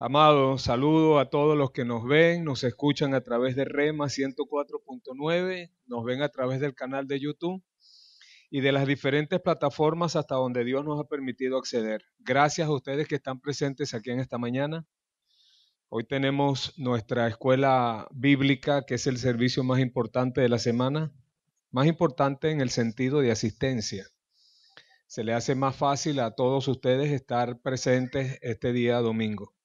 Amados, saludo a todos los que nos ven, nos escuchan a través de Rema 104.9, nos ven a través del canal de YouTube y de las diferentes plataformas hasta donde Dios nos ha permitido acceder. Gracias a ustedes que están presentes aquí en esta mañana. Hoy tenemos nuestra escuela bíblica, que es el servicio más importante de la semana, más importante en el sentido de asistencia. Se le hace más fácil a todos ustedes estar presentes este día domingo.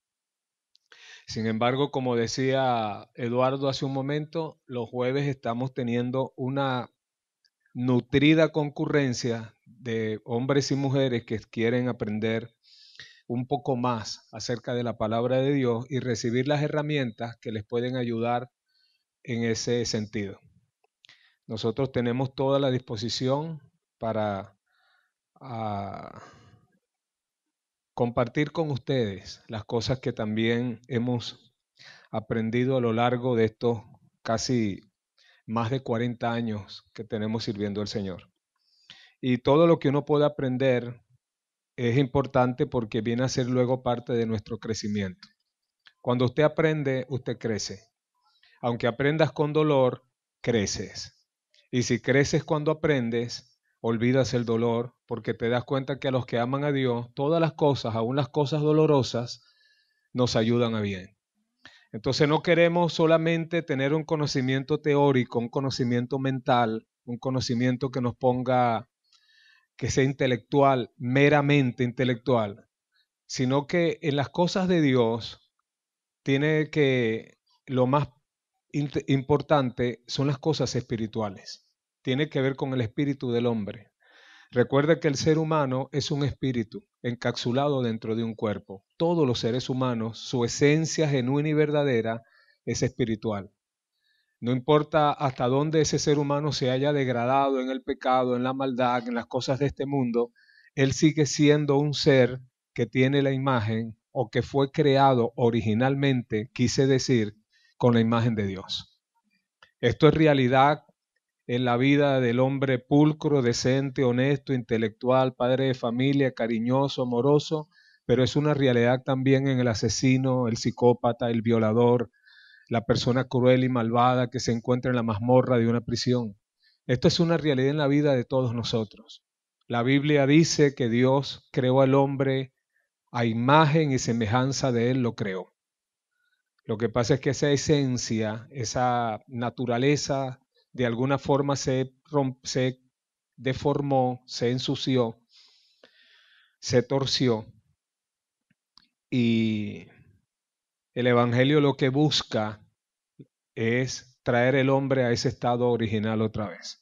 Sin embargo, como decía Eduardo hace un momento, los jueves estamos teniendo una nutrida concurrencia de hombres y mujeres que quieren aprender un poco más acerca de la palabra de Dios y recibir las herramientas que les pueden ayudar en ese sentido. Nosotros tenemos toda la disposición para compartir con ustedes las cosas que también hemos aprendido a lo largo de estos casi más de 40 años que tenemos sirviendo al Señor. Y todo lo que uno puede aprender es importante porque viene a ser luego parte de nuestro crecimiento. Cuando usted aprende, usted crece. Aunque aprendas con dolor, creces. Y si creces cuando aprendes, olvidas el dolor porque te das cuenta que a los que aman a Dios, todas las cosas, aun las cosas dolorosas, nos ayudan a bien. Entonces no queremos solamente tener un conocimiento teórico, un conocimiento mental, un conocimiento que nos ponga, que sea intelectual, meramente intelectual, sino que en las cosas de Dios tiene que, lo más importante son las cosas espirituales. Tiene que ver con el espíritu del hombre. Recuerda que el ser humano es un espíritu encapsulado dentro de un cuerpo. Todos los seres humanos, su esencia genuina y verdadera es espiritual. No importa hasta dónde ese ser humano se haya degradado en el pecado, en la maldad, en las cosas de este mundo, él sigue siendo un ser que tiene la imagen o que fue creado originalmente, quise decir, con la imagen de Dios. Esto es realidad en la vida del hombre pulcro, decente, honesto, intelectual, padre de familia, cariñoso, amoroso, pero es una realidad también en el asesino, el psicópata, el violador, la persona cruel y malvada que se encuentra en la mazmorra de una prisión. Esto es una realidad en la vida de todos nosotros. La Biblia dice que Dios creó al hombre a imagen y semejanza de él lo creó. Lo que pasa es que esa esencia, esa naturaleza, de alguna forma se deformó, se ensució, se torció. Y el Evangelio lo que busca es traer el hombre a ese estado original otra vez.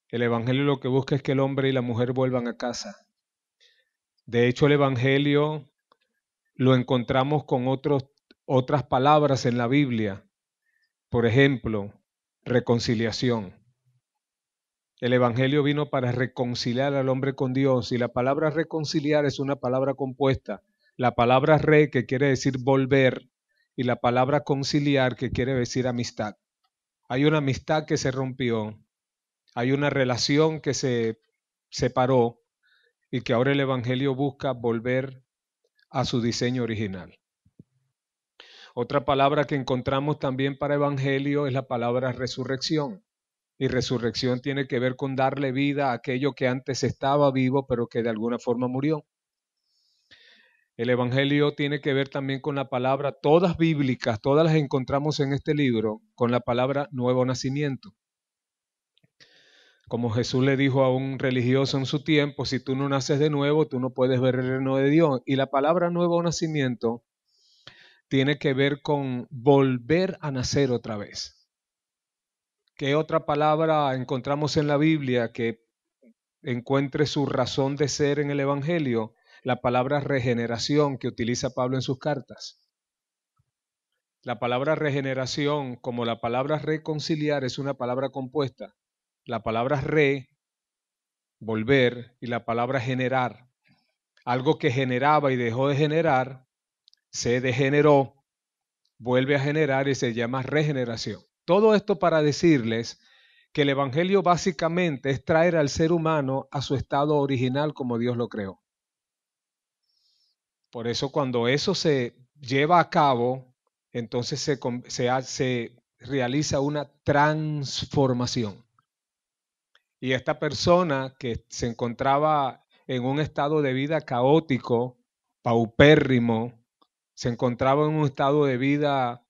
El Evangelio lo que busca es que el hombre y la mujer vuelvan a casa. De hecho, el Evangelio lo encontramos con otras palabras en la Biblia. Por ejemplo, reconciliación. El Evangelio vino para reconciliar al hombre con Dios y la palabra reconciliar es una palabra compuesta. La palabra re, que quiere decir volver, y la palabra conciliar, que quiere decir amistad. Hay una amistad que se rompió, hay una relación que se separó y que ahora el Evangelio busca volver a su diseño original. Otra palabra que encontramos también para Evangelio es la palabra resurrección. Y resurrección tiene que ver con darle vida a aquello que antes estaba vivo, pero que de alguna forma murió. El Evangelio tiene que ver también con la palabra, todas bíblicas, todas las encontramos en este libro, con la palabra nuevo nacimiento. Como Jesús le dijo a un religioso en su tiempo, si tú no naces de nuevo, tú no puedes ver el reino de Dios. Y la palabra nuevo nacimiento tiene que ver con volver a nacer otra vez. ¿Qué otra palabra encontramos en la Biblia que encuentre su razón de ser en el Evangelio? La palabra regeneración que utiliza Pablo en sus cartas. La palabra regeneración, como la palabra reconciliar, es una palabra compuesta. La palabra volver, y la palabra generar. Algo que generaba y dejó de generar, se degeneró, vuelve a generar y se llama regeneración. Todo esto para decirles que el Evangelio básicamente es traer al ser humano a su estado original como Dios lo creó. Por eso cuando eso se lleva a cabo, entonces se realiza una transformación. Y esta persona que se encontraba en un estado de vida caótico, paupérrimo, se encontraba en un estado de vida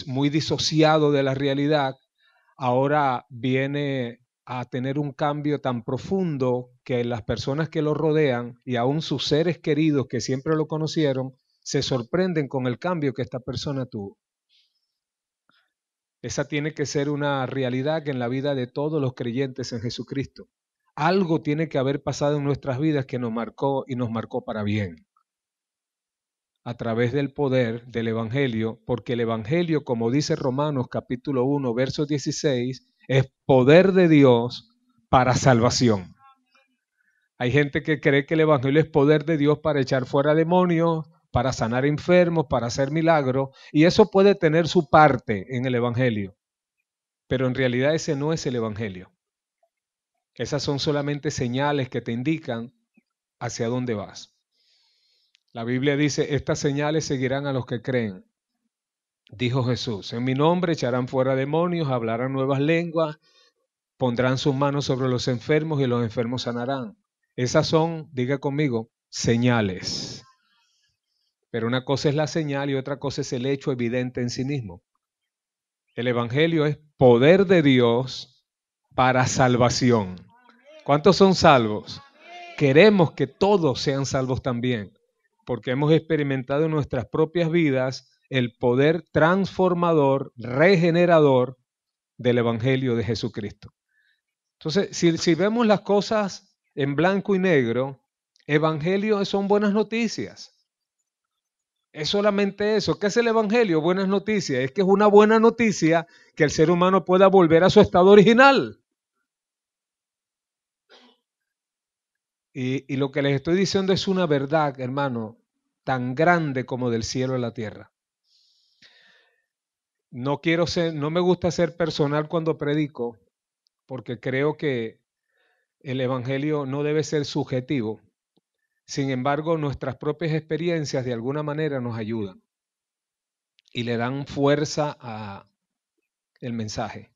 muy disociado de la realidad, ahora viene a tener un cambio tan profundo que las personas que lo rodean y aún sus seres queridos que siempre lo conocieron, se sorprenden con el cambio que esta persona tuvo. Esa tiene que ser una realidad en la vida de todos los creyentes en Jesucristo. Algo tiene que haber pasado en nuestras vidas que nos marcó y nos marcó para bien. A través del poder del Evangelio, porque el Evangelio, como dice Romanos capítulo 1, verso 16, es poder de Dios para salvación. Hay gente que cree que el Evangelio es poder de Dios para echar fuera demonios, para sanar enfermos, para hacer milagros, y eso puede tener su parte en el Evangelio, pero en realidad ese no es el Evangelio. Esas son solamente señales que te indican hacia dónde vas. La Biblia dice, estas señales seguirán a los que creen. Dijo Jesús, en mi nombre echarán fuera demonios, hablarán nuevas lenguas, pondrán sus manos sobre los enfermos y los enfermos sanarán. Esas son, diga conmigo, señales. Pero una cosa es la señal y otra cosa es el hecho evidente en sí mismo. El Evangelio es poder de Dios para salvación. ¿Cuántos son salvos? Queremos que todos sean salvos también, porque hemos experimentado en nuestras propias vidas el poder transformador, regenerador del Evangelio de Jesucristo. Entonces, si vemos las cosas en blanco y negro, Evangelio son buenas noticias. Es solamente eso. ¿Qué es el Evangelio? Buenas noticias. Es que es una buena noticia que el ser humano pueda volver a su estado original. Y lo que les estoy diciendo es una verdad, hermano, tan grande como del cielo a la tierra. No me gusta ser personal cuando predico, porque creo que el Evangelio no debe ser subjetivo. Sin embargo, nuestras propias experiencias de alguna manera nos ayudan y le dan fuerza al mensaje.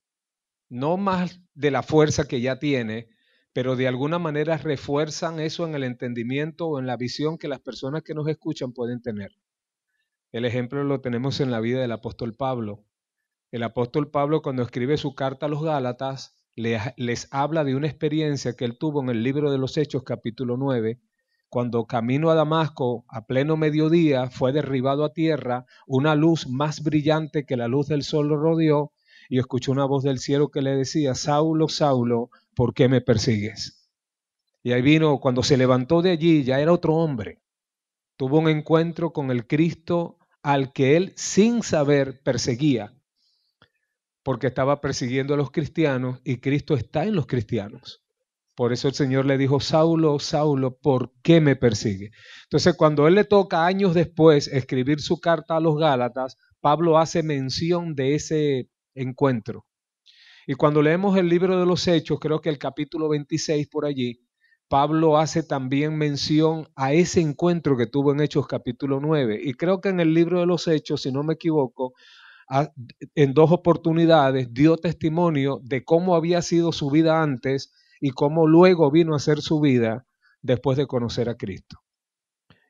No más de la fuerza que ya tiene, pero de alguna manera refuerzan eso en el entendimiento o en la visión que las personas que nos escuchan pueden tener. El ejemplo lo tenemos en la vida del apóstol Pablo. El apóstol Pablo, cuando escribe su carta a los Gálatas, les habla de una experiencia que él tuvo en el libro de los Hechos, capítulo 9, cuando camino a Damasco, a pleno mediodía, fue derribado a tierra, una luz más brillante que la luz del sol lo rodeó, y escuchó una voz del cielo que le decía, Saulo, Saulo, ¿por qué me persigues? Y ahí vino, cuando se levantó de allí, ya era otro hombre. Tuvo un encuentro con el Cristo al que él, sin saber, perseguía, porque estaba persiguiendo a los cristianos y Cristo está en los cristianos. Por eso el Señor le dijo, Saulo, Saulo, ¿por qué me persigue? Entonces, cuando él le toca años después escribir su carta a los Gálatas, Pablo hace mención de ese encuentro. Y cuando leemos el libro de los Hechos, creo que el capítulo 26 por allí, Pablo hace también mención a ese encuentro que tuvo en Hechos capítulo 9. Y creo que en el libro de los Hechos, si no me equivoco, en dos oportunidades dio testimonio de cómo había sido su vida antes y cómo luego vino a ser su vida después de conocer a Cristo.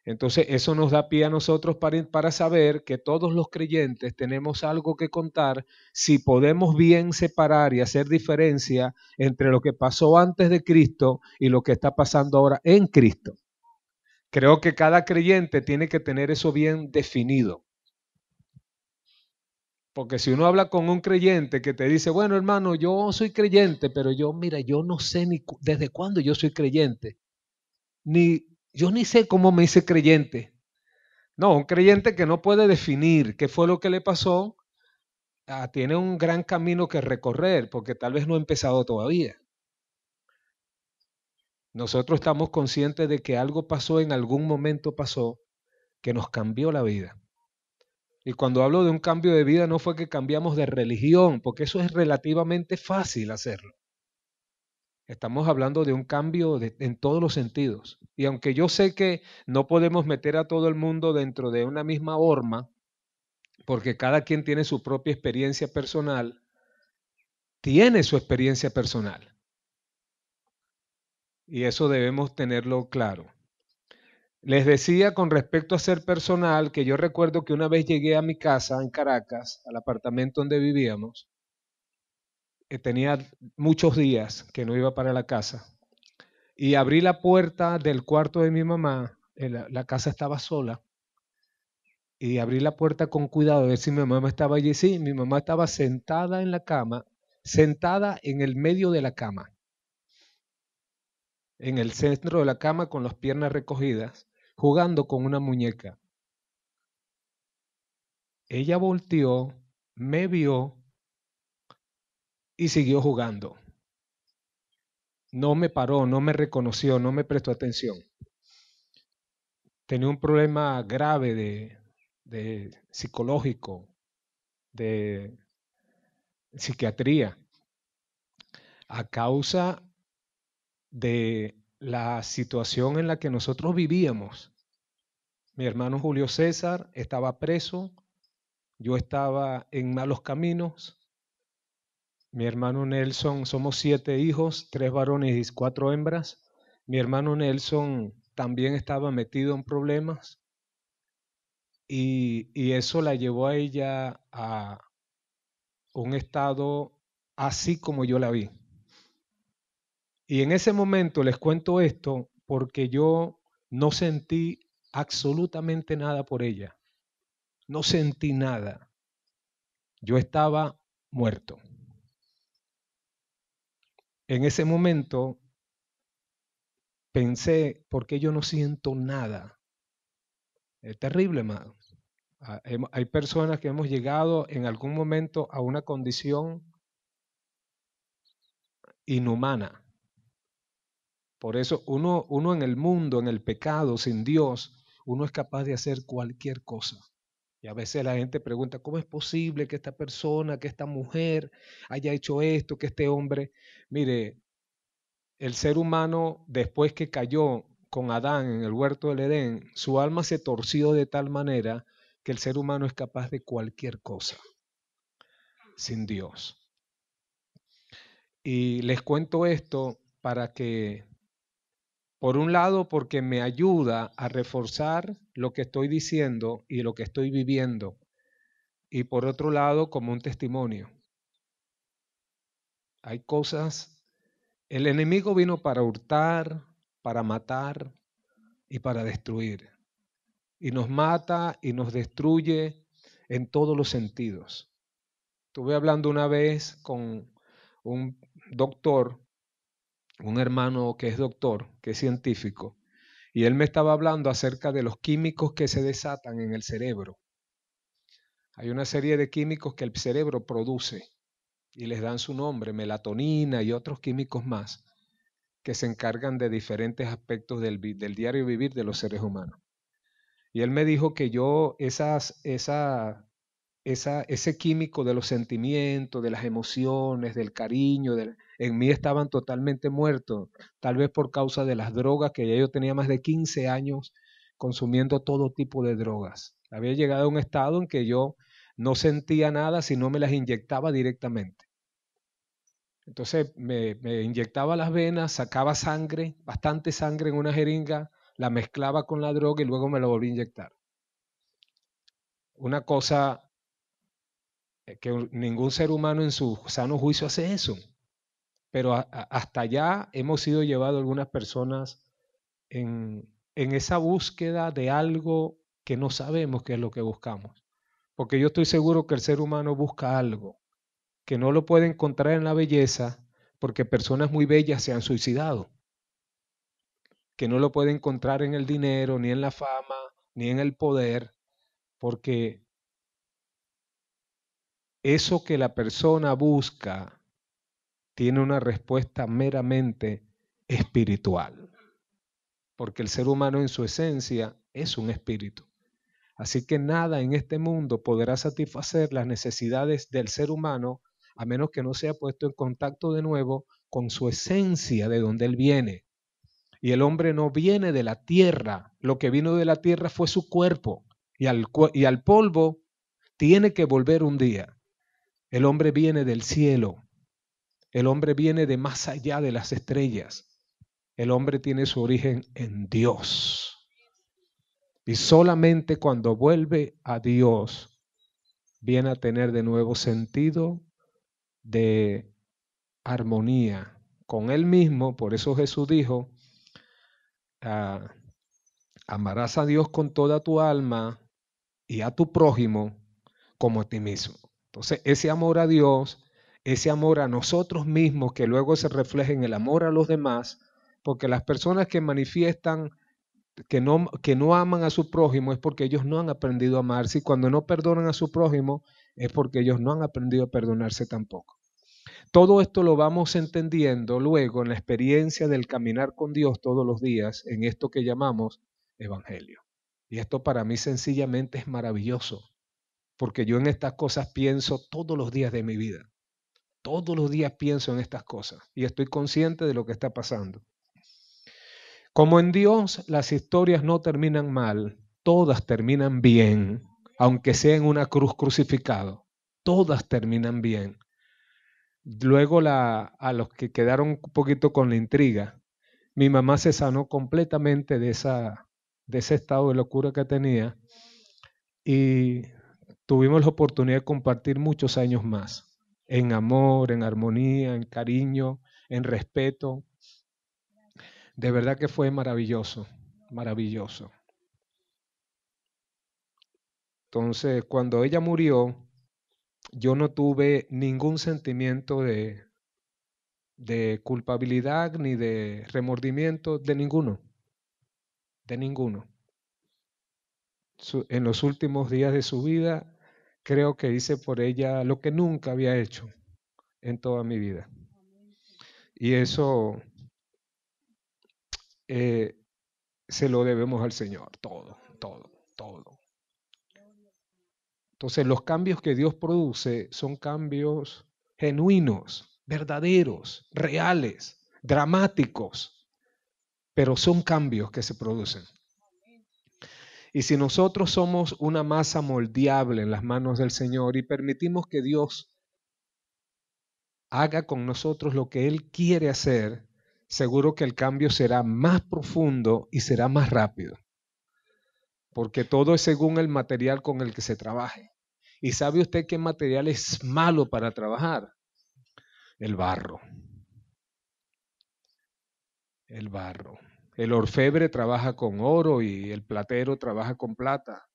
Entonces eso nos da pie a nosotros para saber que todos los creyentes tenemos algo que contar si podemos bien separar y hacer diferencia entre lo que pasó antes de Cristo y lo que está pasando ahora en Cristo. Creo que cada creyente tiene que tener eso bien definido. Porque si uno habla con un creyente que te dice, bueno, hermano, yo soy creyente, pero mira, yo no sé ni desde cuándo yo soy creyente. Yo ni sé cómo me hice creyente. No, un creyente que no puede definir qué fue lo que le pasó, tiene un gran camino que recorrer, porque tal vez no ha empezado todavía. Nosotros estamos conscientes de que algo pasó, en algún momento pasó, que nos cambió la vida. Y cuando hablo de un cambio de vida, no fue que cambiamos de religión, porque eso es relativamente fácil hacerlo. Estamos hablando de un cambio en todos los sentidos. Y aunque yo sé que no podemos meter a todo el mundo dentro de una misma horma, porque cada quien tiene su propia experiencia personal, tiene su experiencia personal. Y eso debemos tenerlo claro. Les decía con respecto a ser personal que yo recuerdo que una vez llegué a mi casa en Caracas, al apartamento donde vivíamos, tenía muchos días que no iba para la casa, y abrí la puerta del cuarto de mi mamá, la casa estaba sola, y abrí la puerta con cuidado a ver si mi mamá estaba allí. Sí, mi mamá estaba sentada en la cama, sentada en el medio de la cama, en el centro de la cama con las piernas recogidas, jugando con una muñeca. Ella volteó, me vio y siguió jugando. No me paró, no me reconoció, no me prestó atención. Tenía un problema grave de psicológico, de psiquiatría, a causa de la situación en la que nosotros vivíamos. Mi hermano Julio César estaba preso, yo estaba en malos caminos, mi hermano Nelson, somos 7 hijos, 3 varones y 4 hembras. Mi hermano Nelson también estaba metido en problemas y eso la llevó a ella a un estado así como yo la vi. Y en ese momento les cuento esto porque yo no sentí absolutamente nada por ella. No sentí nada. Yo estaba muerto. En ese momento pensé, ¿por qué yo no siento nada? Es terrible, hermano. Hay personas que hemos llegado en algún momento a una condición inhumana. Por eso uno en el mundo, en el pecado, sin Dios, uno es capaz de hacer cualquier cosa. Y a veces la gente pregunta, ¿cómo es posible que esta persona, que esta mujer haya hecho esto, que este hombre? Mire, el ser humano, después que cayó con Adán en el huerto del Edén, su alma se torció de tal manera que el ser humano es capaz de cualquier cosa sin Dios. Y les cuento esto para que, por un lado, porque me ayuda a reforzar lo que estoy diciendo y lo que estoy viviendo, y por otro lado, como un testimonio. Hay cosas, el enemigo vino para hurtar, para matar y para destruir. Y nos mata y nos destruye en todos los sentidos. Estuve hablando una vez con un doctor, un hermano que es doctor, que es científico, y él me estaba hablando acerca de los químicos que se desatan en el cerebro. Hay una serie de químicos que el cerebro produce y les dan su nombre, melatonina y otros químicos más, que se encargan de diferentes aspectos del diario vivir de los seres humanos. Y él me dijo que yo ese químico de los sentimientos, de las emociones, del cariño, en mí estaban totalmente muertos, tal vez por causa de las drogas, que ya yo tenía más de 15 años consumiendo todo tipo de drogas. Había llegado a un estado en que yo no sentía nada si no me las inyectaba directamente. Entonces me inyectaba las venas, sacaba sangre, bastante sangre en una jeringa, la mezclaba con la droga y luego me la volví a inyectar. Una cosa que ningún ser humano en su sano juicio hace eso, pero hasta allá hemos sido llevados algunas personas en esa búsqueda de algo que no sabemos qué es lo que buscamos. Porque yo estoy seguro que el ser humano busca algo que no lo puede encontrar en la belleza, porque personas muy bellas se han suicidado, que no lo puede encontrar en el dinero, ni en la fama, ni en el poder, porque eso que la persona busca tiene una respuesta meramente espiritual, porque el ser humano en su esencia es un espíritu. Así que nada en este mundo podrá satisfacer las necesidades del ser humano a menos que no sea puesto en contacto de nuevo con su esencia de donde Él viene. Y el hombre no viene de la tierra, lo que vino de la tierra fue su cuerpo, y al polvo tiene que volver un día. El hombre viene del cielo, el hombre viene de más allá de las estrellas, el hombre tiene su origen en Dios. Y solamente cuando vuelve a Dios, viene a tener de nuevo sentido de armonía con Él mismo. Por eso Jesús dijo, amarás a Dios con toda tu alma y a tu prójimo como a ti mismo. Entonces, ese amor a Dios, ese amor a nosotros mismos, que luego se refleja en el amor a los demás, porque las personas que manifiestan que no aman a su prójimo es porque ellos no han aprendido a amarse, y cuando no perdonan a su prójimo es porque ellos no han aprendido a perdonarse tampoco. Todo esto lo vamos entendiendo luego en la experiencia del caminar con Dios todos los días en esto que llamamos evangelio. Y esto para mí sencillamente es maravilloso, porque yo en estas cosas pienso todos los días de mi vida. Todos los días pienso en estas cosas y estoy consciente de lo que está pasando. Como en Dios las historias no terminan mal, todas terminan bien, aunque sea en una cruz crucificado. Todas terminan bien. Luego a los que quedaron un poquito con la intriga, mi mamá se sanó completamente de ese estado de locura que tenía y tuvimos la oportunidad de compartir muchos años más, en amor, en armonía, en cariño, en respeto. De verdad que fue maravilloso, maravilloso. Entonces, cuando ella murió, yo no tuve ningún sentimiento de culpabilidad ni de remordimiento, de ninguno, de ninguno. En los últimos días de su vida, creo que hice por ella lo que nunca había hecho en toda mi vida. Y eso se lo debemos al Señor, todo, todo, todo. Entonces, los cambios que Dios produce son cambios genuinos, verdaderos, reales, dramáticos, pero son cambios que se producen. Y si nosotros somos una masa moldeable en las manos del Señor y permitimos que Dios haga con nosotros lo que Él quiere hacer, seguro que el cambio será más profundo y será más rápido. Porque todo es según el material con el que se trabaje. ¿Y sabe usted qué material es malo para trabajar? El barro. El barro. El orfebre trabaja con oro y el platero trabaja con plata.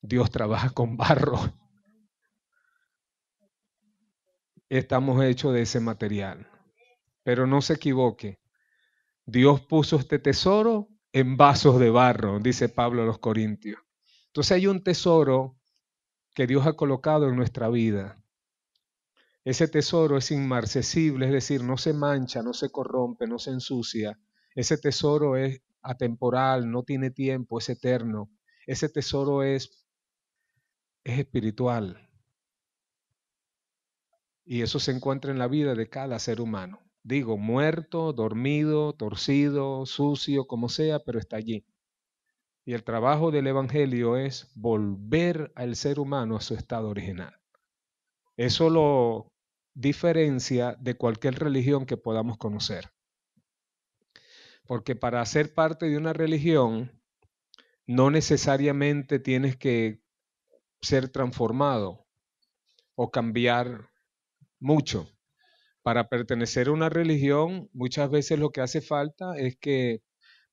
Dios trabaja con barro. Estamos hechos de ese material. Pero no se equivoque. Dios puso este tesoro en vasos de barro, dice Pablo a los Corintios. Entonces hay un tesoro que Dios ha colocado en nuestra vida. Ese tesoro es inmarcesible, es decir, no se mancha, no se corrompe, no se ensucia. Ese tesoro es atemporal, no tiene tiempo, es eterno. Ese tesoro es espiritual. Y eso se encuentra en la vida de cada ser humano. Digo, muerto, dormido, torcido, sucio, como sea, pero está allí. Y el trabajo del Evangelio es volver al ser humano a su estado original. Eso lo diferencia de cualquier religión que podamos conocer. Porque para ser parte de una religión, no necesariamente tienes que ser transformado o cambiar mucho. Para pertenecer a una religión, muchas veces lo que hace falta es que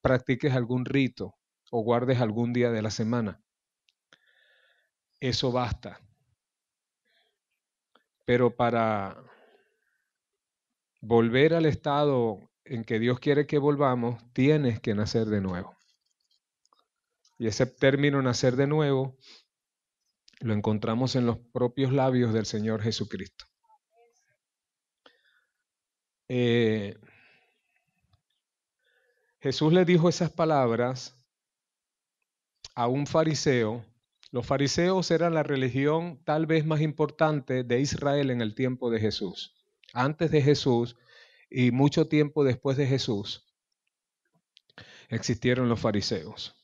practiques algún rito o guardes algún día de la semana. Eso basta. Pero para volver al estado en que Dios quiere que volvamos, tienes que nacer de nuevo. Y ese término nacer de nuevo lo encontramos en los propios labios del Señor Jesucristo. Jesús le dijo esas palabras a un fariseo. Los fariseos eran la religión tal vez más importante de Israel en el tiempo de Jesús. Antes de Jesús, Y mucho tiempo después de Jesús existieron los fariseos.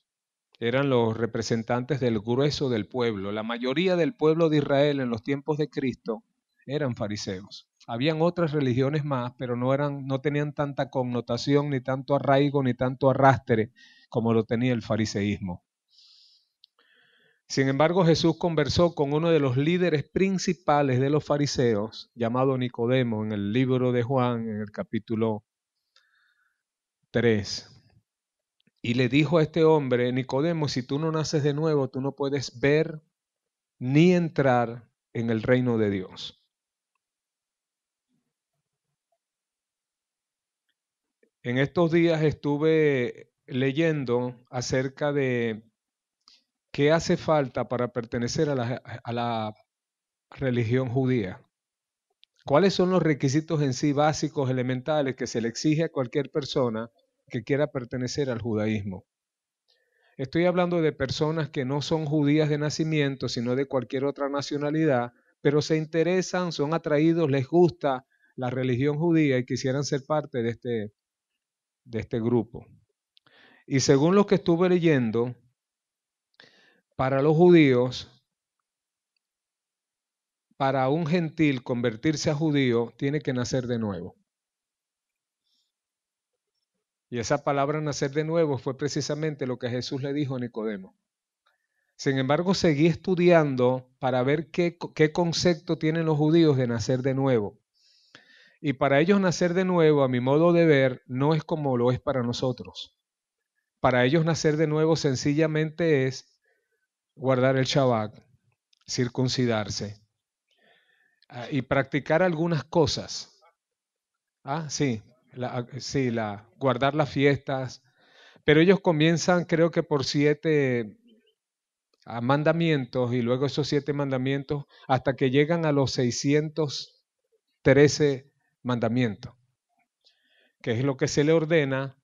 Eran los representantes del grueso del pueblo. La mayoría del pueblo de Israel en los tiempos de Cristo eran fariseos. Habían otras religiones más, pero no tenían tanta connotación, ni tanto arraigo, ni tanto arrastre como lo tenía el fariseísmo. Sin embargo, Jesús conversó con uno de los líderes principales de los fariseos, llamado Nicodemo, en el libro de Juan, en el capítulo 3. Y le dijo a este hombre: Nicodemo, si tú no naces de nuevo, tú no puedes ver ni entrar en el reino de Dios. En estos días estuve leyendo acerca de qué hace falta para pertenecer a la religión judía. ¿Cuáles son los requisitos en sí básicos, elementales, que se le exige a cualquier persona que quiera pertenecer al judaísmo? Estoy hablando de personas que no son judías de nacimiento, sino de cualquier otra nacionalidad, pero se interesan, son atraídos, les gusta la religión judía y quisieran ser parte de este grupo. Y según lo que estuve leyendo, para los judíos, para un gentil convertirse a judío, tiene que nacer de nuevo. Y esa palabra nacer de nuevo fue precisamente lo que Jesús le dijo a Nicodemo. Sin embargo, seguí estudiando para ver qué concepto tienen los judíos de nacer de nuevo. Y para ellos nacer de nuevo, a mi modo de ver, no es como lo es para nosotros. Para ellos nacer de nuevo sencillamente es guardar el Shabbat, circuncidarse y practicar algunas cosas. Sí, guardar las fiestas. Pero ellos comienzan, creo que por 7 mandamientos, y luego esos 7 mandamientos hasta que llegan a los 613 mandamientos, que es lo que se le ordena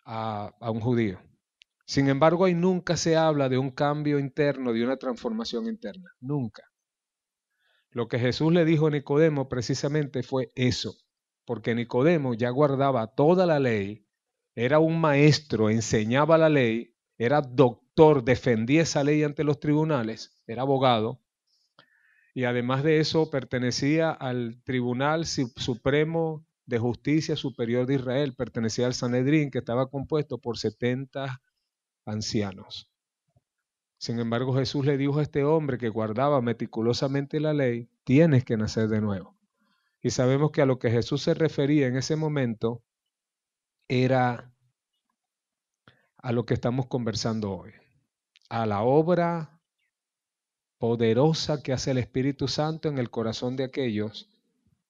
a un judío. Sin embargo, ahí nunca se habla de un cambio interno, de una transformación interna, nunca. Lo que Jesús le dijo a Nicodemo precisamente fue eso, porque Nicodemo ya guardaba toda la ley, era un maestro, enseñaba la ley, era doctor, defendía esa ley ante los tribunales, era abogado, y además de eso pertenecía al Tribunal Supremo de Justicia Superior de Israel, pertenecía al Sanedrín, que estaba compuesto por 70 ancianos. Sin embargo, Jesús le dijo a este hombre que guardaba meticulosamente la ley: tienes que nacer de nuevo. Y sabemos que a lo que Jesús se refería en ese momento era a lo que estamos conversando hoy, a la obra poderosa que hace el Espíritu Santo en el corazón de aquellos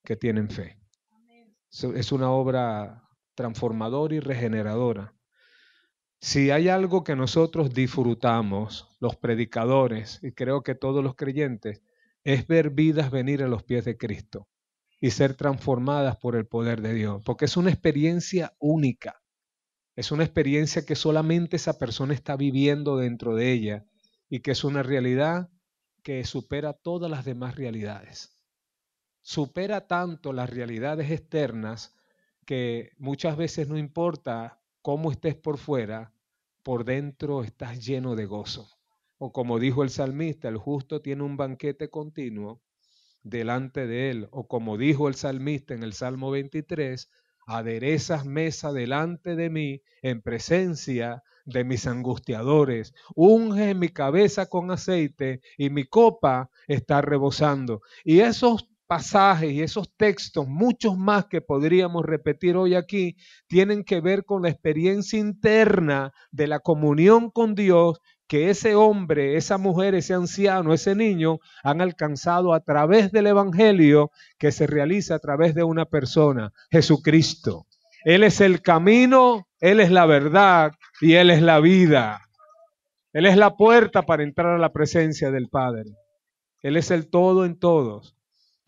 que tienen fe. Es una obra transformadora y regeneradora. Si hay algo que nosotros disfrutamos, los predicadores, y creo que todos los creyentes, es ver vidas venir a los pies de Cristo y ser transformadas por el poder de Dios, porque es una experiencia única, es una experiencia que solamente esa persona está viviendo dentro de ella y que es una realidad que supera todas las demás realidades. Supera tanto las realidades externas que muchas veces no importa cómo estés por fuera, por dentro estás lleno de gozo. O como dijo el salmista, el justo tiene un banquete continuo delante de él. O como dijo el salmista en el Salmo 23, aderezas mesa delante de mí en presencia de mis angustiadores. Unge mi cabeza con aceite y mi copa está rebosando. Y esos pasajes y esos textos, muchos más que podríamos repetir hoy aquí, tienen que ver con la experiencia interna de la comunión con Dios que ese hombre, esa mujer, ese anciano, ese niño han alcanzado a través del Evangelio que se realiza a través de una persona, Jesucristo. Él es el camino, Él es la verdad y Él es la vida. Él es la puerta para entrar a la presencia del Padre. Él es el todo en todos.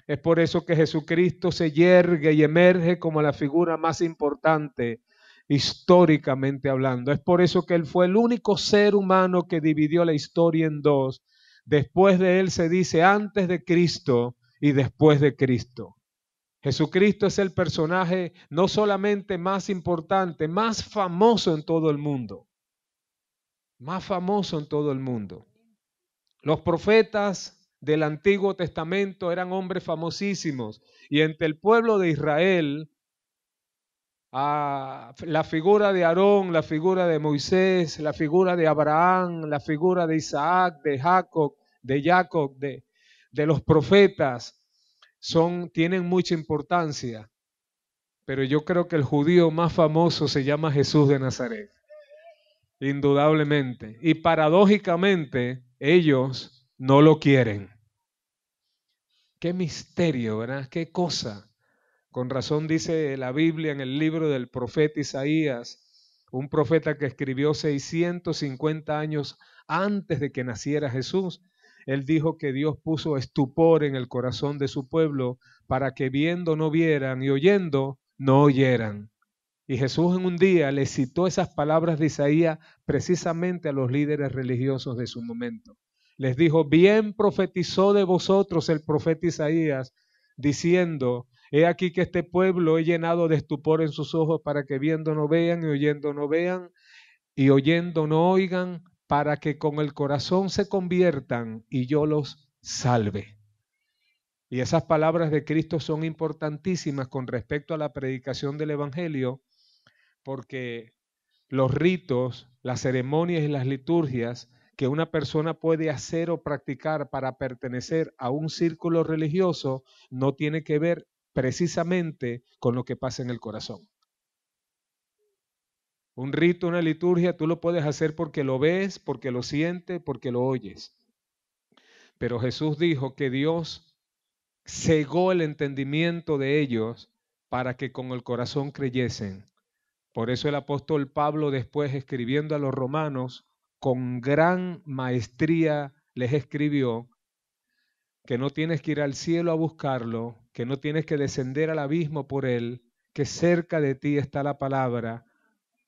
Es por eso que Jesucristo se yergue y emerge como la figura más importante históricamente hablando. Es por eso que Él fue el único ser humano que dividió la historia en dos. Después de Él se dice antes de Cristo y después de Cristo. Jesucristo es el personaje no solamente más importante, más famoso en todo el mundo. Más famoso en todo el mundo. Los profetas del Antiguo Testamento eran hombres famosísimos y entre el pueblo de Israel, la figura de Aarón, la figura de Moisés, la figura de Abraham, la figura de Isaac, de Jacob, de los profetas, tienen mucha importancia. Pero yo creo que el judío más famoso se llama Jesús de Nazaret, indudablemente. Y paradójicamente, ellos no lo quieren. Qué misterio, ¿verdad? Qué cosa. Con razón dice la Biblia en el libro del profeta Isaías, un profeta que escribió 650 años antes de que naciera Jesús. Él dijo que Dios puso estupor en el corazón de su pueblo para que viendo no vieran y oyendo no oyeran. Y Jesús en un día le citó esas palabras de Isaías precisamente a los líderes religiosos de su momento. Les dijo, bien profetizó de vosotros el profeta Isaías, diciendo, he aquí que este pueblo he llenado de estupor en sus ojos para que viendo no vean y oyendo no vean y oyendo no oigan, para que con el corazón se conviertan y yo los salve. Y esas palabras de Cristo son importantísimas con respecto a la predicación del Evangelio, porque los ritos, las ceremonias y las liturgias que una persona puede hacer o practicar para pertenecer a un círculo religioso no tiene que ver precisamente con lo que pasa en el corazón. Un rito, una liturgia, tú lo puedes hacer porque lo ves, porque lo sientes, porque lo oyes. Pero Jesús dijo que Dios cegó el entendimiento de ellos para que con el corazón creyesen. Por eso el apóstol Pablo después, escribiendo a los romanos, con gran maestría les escribió que no tienes que ir al cielo a buscarlo, que no tienes que descender al abismo por él, que cerca de ti está la palabra,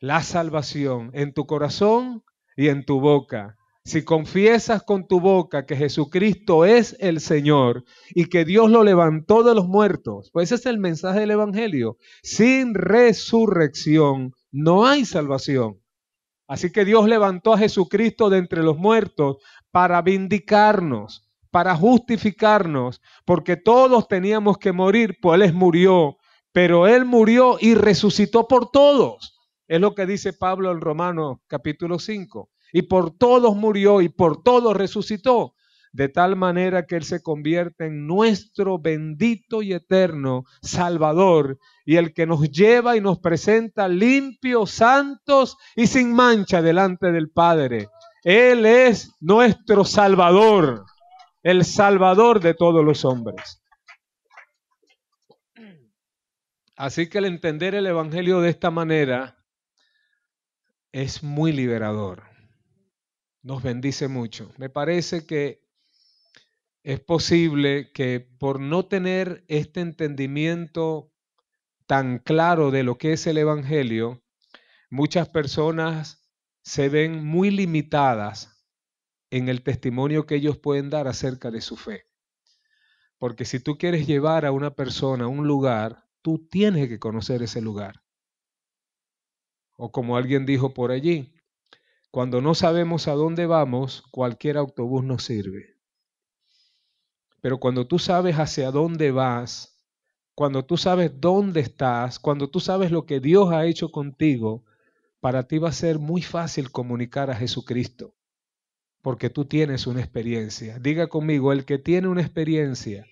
la salvación en tu corazón y en tu boca. Si confiesas con tu boca que Jesucristo es el Señor y que Dios lo levantó de los muertos, pues ese es el mensaje del Evangelio. Sin resurrección no hay salvación. Así que Dios levantó a Jesucristo de entre los muertos para vindicarnos, para justificarnos, porque todos teníamos que morir, pues Él murió, pero Él murió y resucitó por todos. Es lo que dice Pablo en Romanos capítulo 5. Y por todos murió y por todos resucitó, de tal manera que Él se convierte en nuestro bendito y eterno Salvador y el que nos lleva y nos presenta limpios, santos y sin mancha delante del Padre. Él es nuestro Salvador, el Salvador de todos los hombres. Así que el entender el Evangelio de esta manera es muy liberador. Nos bendice mucho. Me parece que es posible que por no tener este entendimiento tan claro de lo que es el Evangelio, muchas personas se ven muy limitadas en el testimonio que ellos pueden dar acerca de su fe. Porque si tú quieres llevar a una persona a un lugar, tú tienes que conocer ese lugar. O como alguien dijo por allí, cuando no sabemos a dónde vamos, cualquier autobús nos sirve. Pero cuando tú sabes hacia dónde vas, cuando tú sabes dónde estás, cuando tú sabes lo que Dios ha hecho contigo, para ti va a ser muy fácil comunicar a Jesucristo, porque tú tienes una experiencia. Diga conmigo, el que tiene una experiencia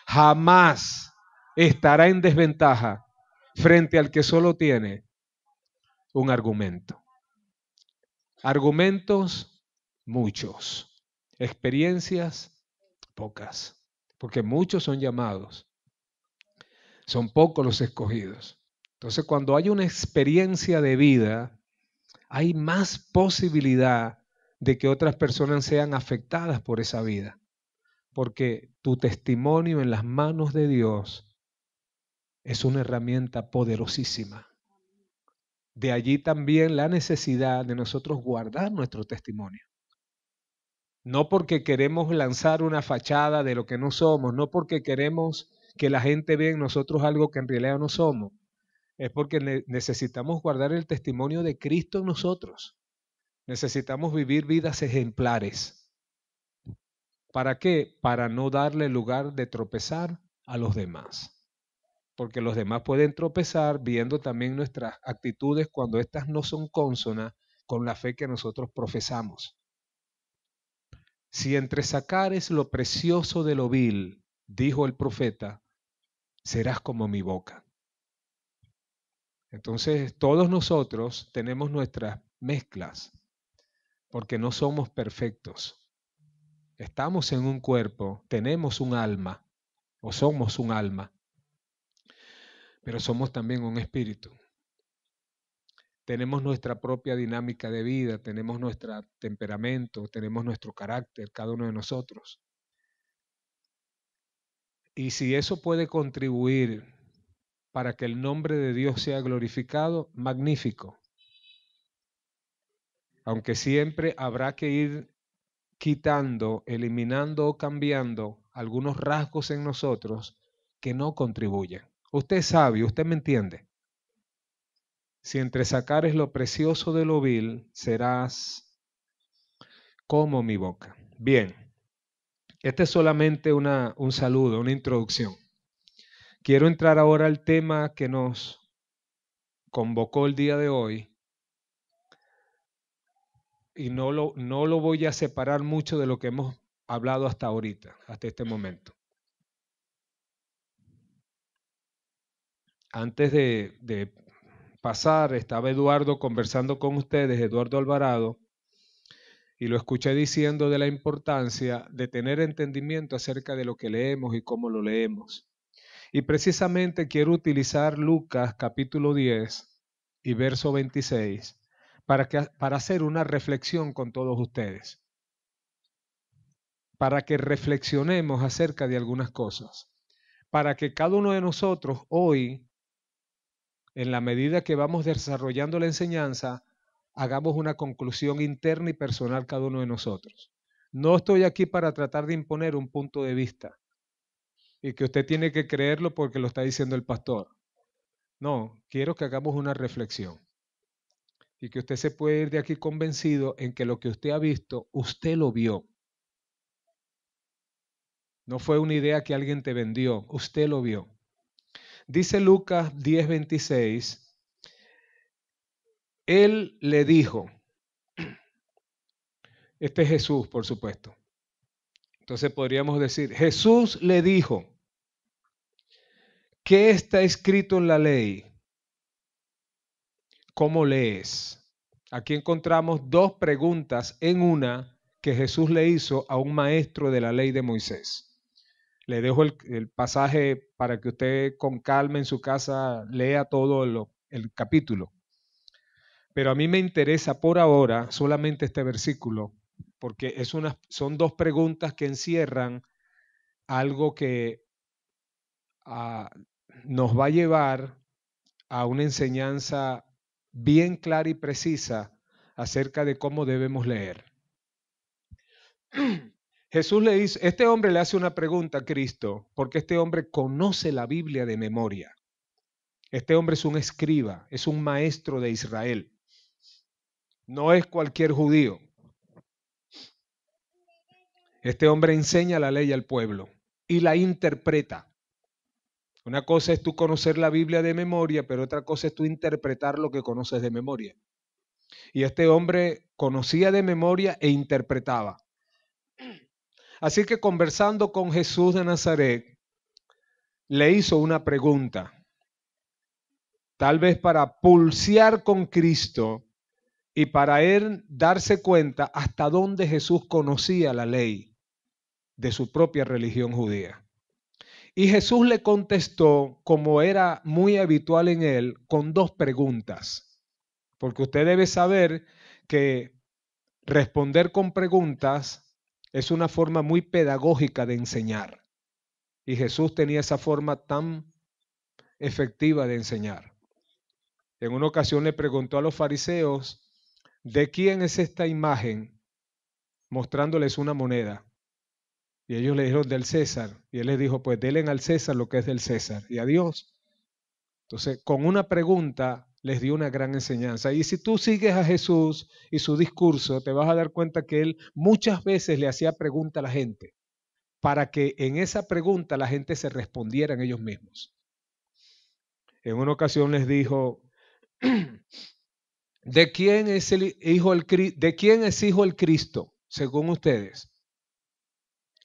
jamás estará en desventaja frente al que solo tiene un argumento. Argumentos, muchos. Experiencias, pocas. Porque muchos son llamados. Son pocos los escogidos. Entonces, cuando hay una experiencia de vida, hay más posibilidad de que otras personas sean afectadas por esa vida. Porque tu testimonio en las manos de Dios es una herramienta poderosísima. De allí también la necesidad de nosotros guardar nuestro testimonio. No porque queremos lanzar una fachada de lo que no somos, no porque queremos que la gente ve en nosotros algo que en realidad no somos, es porque necesitamos guardar el testimonio de Cristo en nosotros. Necesitamos vivir vidas ejemplares. ¿Para qué? Para no darle lugar de tropezar a los demás. Porque los demás pueden tropezar viendo también nuestras actitudes cuando éstas no son cónsonas con la fe que nosotros profesamos. Si entre sacares lo precioso de lo vil, dijo el profeta, serás como mi boca. Entonces, todos nosotros tenemos nuestras mezclas, porque no somos perfectos. Estamos en un cuerpo, tenemos un alma, o somos un alma, pero somos también un espíritu. Tenemos nuestra propia dinámica de vida, tenemos nuestro temperamento, tenemos nuestro carácter, cada uno de nosotros. Y si eso puede contribuir para que el nombre de Dios sea glorificado, magnífico. Aunque siempre habrá que ir quitando, eliminando o cambiando algunos rasgos en nosotros que no contribuyen. Usted es sabio, usted me entiende. Si entre sacares lo precioso de lo vil, serás como mi boca. Bien, este es solamente un saludo, una introducción. Quiero entrar ahora al tema que nos convocó el día de hoy y no lo voy a separar mucho de lo que hemos hablado hasta ahorita, hasta este momento. Antes de pasar, estaba Eduardo conversando con ustedes, Eduardo Alvarado, y lo escuché diciendo de la importancia de tener entendimiento acerca de lo que leemos y cómo lo leemos. Y precisamente quiero utilizar Lucas capítulo 10 y verso 26 para hacer una reflexión con todos ustedes, para que reflexionemos acerca de algunas cosas, para que cada uno de nosotros hoy, en la medida que vamos desarrollando la enseñanza, hagamos una conclusión interna y personal cada uno de nosotros. No estoy aquí para tratar de imponer un punto de vista y que usted tiene que creerlo porque lo está diciendo el pastor. No, quiero que hagamos una reflexión y que usted se puede ir de aquí convencido en que lo que usted ha visto, usted lo vio. No fue una idea que alguien te vendió, usted lo vio. Dice Lucas 10:26, él le dijo, este es Jesús, por supuesto. Entonces podríamos decir, Jesús le dijo, ¿qué está escrito en la ley? ¿Cómo lees? Aquí encontramos dos preguntas en una que Jesús le hizo a un maestro de la ley de Moisés. Le dejo el pasaje para que usted con calma en su casa lea todo el capítulo. Pero a mí me interesa por ahora solamente este versículo, porque son dos preguntas que encierran algo que nos va a llevar a una enseñanza bien clara y precisa acerca de cómo debemos leer. Jesús le dice, este hombre le hace una pregunta a Cristo, porque este hombre conoce la Biblia de memoria. Este hombre es un escriba, es un maestro de Israel. No es cualquier judío. Este hombre enseña la ley al pueblo y la interpreta. Una cosa es tú conocer la Biblia de memoria, pero otra cosa es tú interpretar lo que conoces de memoria. Y este hombre conocía de memoria e interpretaba. Así que conversando con Jesús de Nazaret, le hizo una pregunta, tal vez para pulsear con Cristo y para él darse cuenta hasta dónde Jesús conocía la ley de su propia religión judía. Y Jesús le contestó, como era muy habitual en él, con dos preguntas. Porque usted debe saber que responder con preguntas es una forma muy pedagógica de enseñar. Y Jesús tenía esa forma tan efectiva de enseñar. En una ocasión le preguntó a los fariseos, ¿de quién es esta imagen? Mostrándoles una moneda. Y ellos le dijeron del César. Y él les dijo, pues denle al César lo que es del César y a Dios. Entonces, con una pregunta les dio una gran enseñanza. Y si tú sigues a Jesús y su discurso, te vas a dar cuenta que él muchas veces le hacía pregunta a la gente para que en esa pregunta la gente se respondiera en ellos mismos. En una ocasión les dijo, ¿de quién es hijo el Cristo, según ustedes?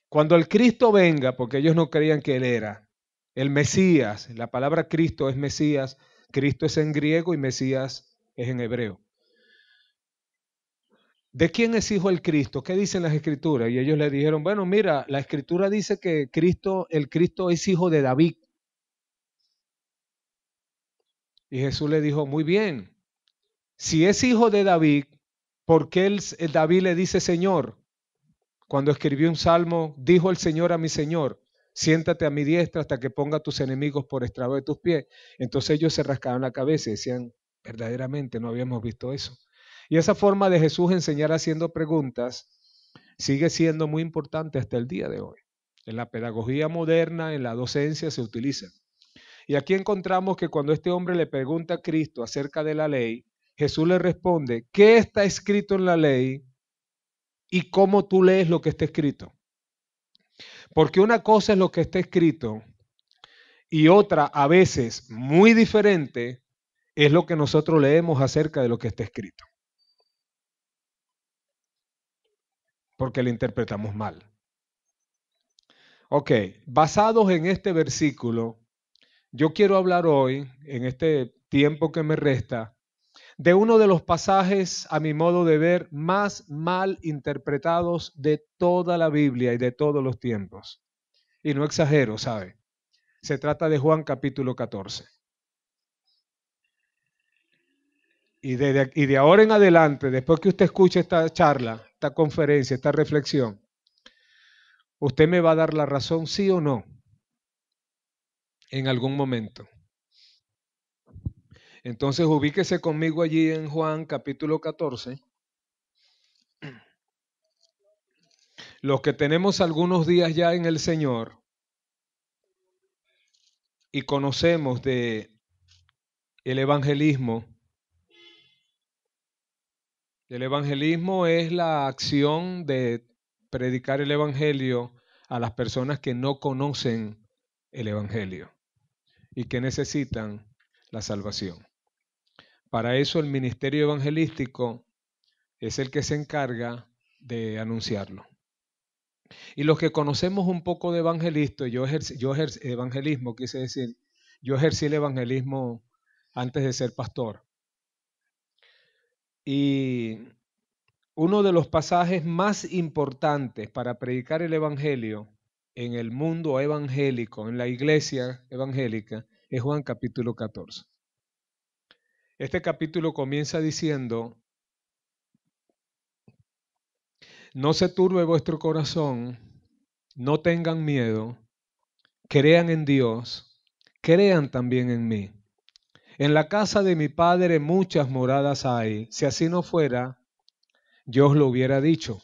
Cuando el Cristo venga, porque ellos no creían que él era el Mesías, la palabra Cristo es Mesías, Cristo es en griego y Mesías es en hebreo. ¿De quién es hijo el Cristo? ¿Qué dicen las escrituras? Y ellos le dijeron, bueno, mira, la escritura dice que el Cristo es hijo de David. Y Jesús le dijo, muy bien, si es hijo de David, ¿por qué David le dice Señor? Cuando escribió un salmo, dijo el Señor a mi Señor, siéntate a mi diestra hasta que ponga a tus enemigos por estrado de tus pies. Entonces ellos se rascaban la cabeza y decían, verdaderamente no habíamos visto eso. Y esa forma de Jesús enseñar haciendo preguntas sigue siendo muy importante hasta el día de hoy. En la pedagogía moderna, en la docencia se utiliza. Y aquí encontramos que cuando este hombre le pregunta a Cristo acerca de la ley, Jesús le responde, ¿qué está escrito en la ley? Y cómo tú lees lo que está escrito. Porque una cosa es lo que está escrito y otra, a veces muy diferente, es lo que nosotros leemos acerca de lo que está escrito. Porque lo interpretamos mal. Ok, basados en este versículo, yo quiero hablar hoy, en este tiempo que me resta, de uno de los pasajes, a mi modo de ver, más mal interpretados de toda la Biblia y de todos los tiempos. Y no exagero, ¿sabe? Se trata de Juan capítulo 14. Y de ahora en adelante, después que usted escuche esta charla, esta conferencia, esta reflexión, usted me va a dar la razón, sí o no, en algún momento. Entonces ubíquese conmigo allí en Juan capítulo 14. Los que tenemos algunos días ya en el Señor y conocemos de el evangelismo. El evangelismo es la acción de predicar el evangelio a las personas que no conocen el evangelio y que necesitan la salvación. Para eso el ministerio evangelístico es el que se encarga de anunciarlo. Y los que conocemos un poco de evangelismo, evangelismo, quise decir, yo ejercí el evangelismo antes de ser pastor. Y uno de los pasajes más importantes para predicar el evangelio en el mundo evangélico, en la iglesia evangélica, es Juan capítulo 14. Este capítulo comienza diciendo, no se turbe vuestro corazón, no tengan miedo, crean en Dios, crean también en mí. En la casa de mi Padre muchas moradas hay, si así no fuera, yo os lo hubiera dicho.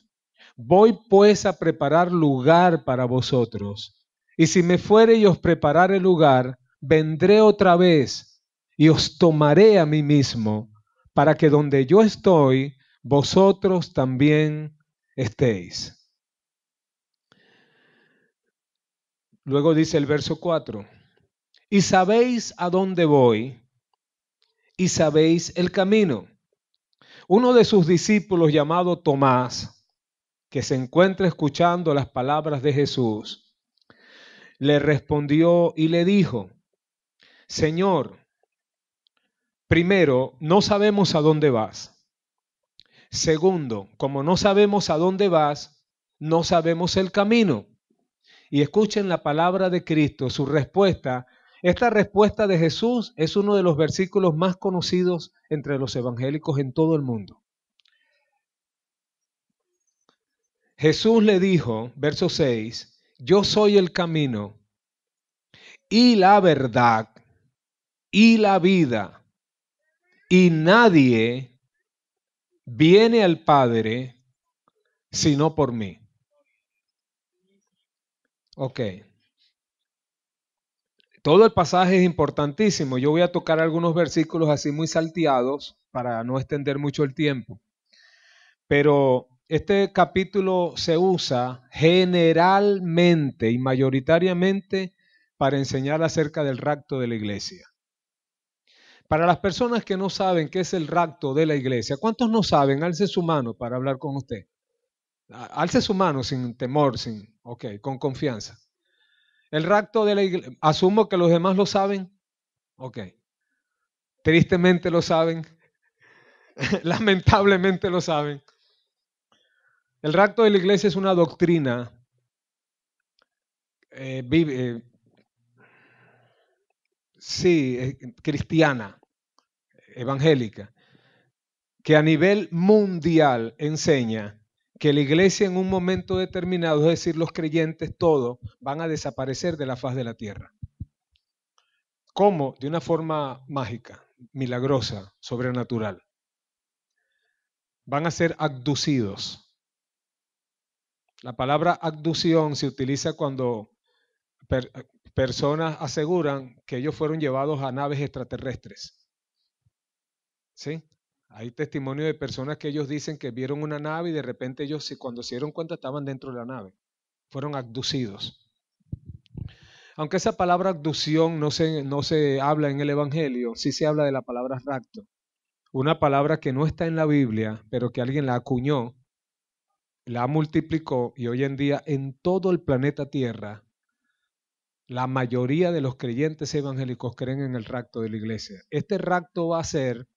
Voy pues a preparar lugar para vosotros, y si me fuere y os preparare lugar, vendré otra vez y os tomaré a mí mismo, para que donde yo estoy, vosotros también estéis. Luego dice el verso 4, y sabéis a dónde voy, y sabéis el camino. Uno de sus discípulos llamado Tomás, que se encuentra escuchando las palabras de Jesús, le respondió y le dijo, Señor, primero, no sabemos a dónde vas. Segundo, como no sabemos a dónde vas, no sabemos el camino. Y escuchen la palabra de Cristo, su respuesta. Esta respuesta de Jesús es uno de los versículos más conocidos entre los evangélicos en todo el mundo. Jesús le dijo, verso 6, yo soy el camino y la verdad y la vida, y nadie viene al Padre sino por mí. Ok. Todo el pasaje es importantísimo. Yo voy a tocar algunos versículos así muy salteados para no extender mucho el tiempo. Pero este capítulo se usa generalmente y mayoritariamente para enseñar acerca del rapto de la iglesia. Para las personas que no saben qué es el rapto de la iglesia, ¿cuántos no saben? Alce su mano para hablar con usted. Alce su mano sin temor, con confianza. El rapto de la iglesia, asumo que los demás lo saben. Ok. Tristemente lo saben. Lamentablemente lo saben. El rapto de la iglesia es una doctrina eh, eh, cristiana, evangélica, que a nivel mundial enseña que la iglesia en un momento determinado, es decir, los creyentes todos, van a desaparecer de la faz de la tierra. ¿Cómo? De una forma mágica, milagrosa, sobrenatural. Van a ser abducidos. La palabra abducción se utiliza cuando personas aseguran que ellos fueron llevados a naves extraterrestres. ¿Sí? Hay testimonio de personas que ellos dicen que vieron una nave y de repente ellos, cuando se dieron cuenta, estaban dentro de la nave. Fueron abducidos. Aunque esa palabra abducción no se habla en el Evangelio, sí se habla de la palabra rapto. Una palabra que no está en la Biblia, pero que alguien la acuñó, la multiplicó y hoy en día en todo el planeta Tierra, la mayoría de los creyentes evangélicos creen en el rapto de la iglesia. Este rapto va a ser,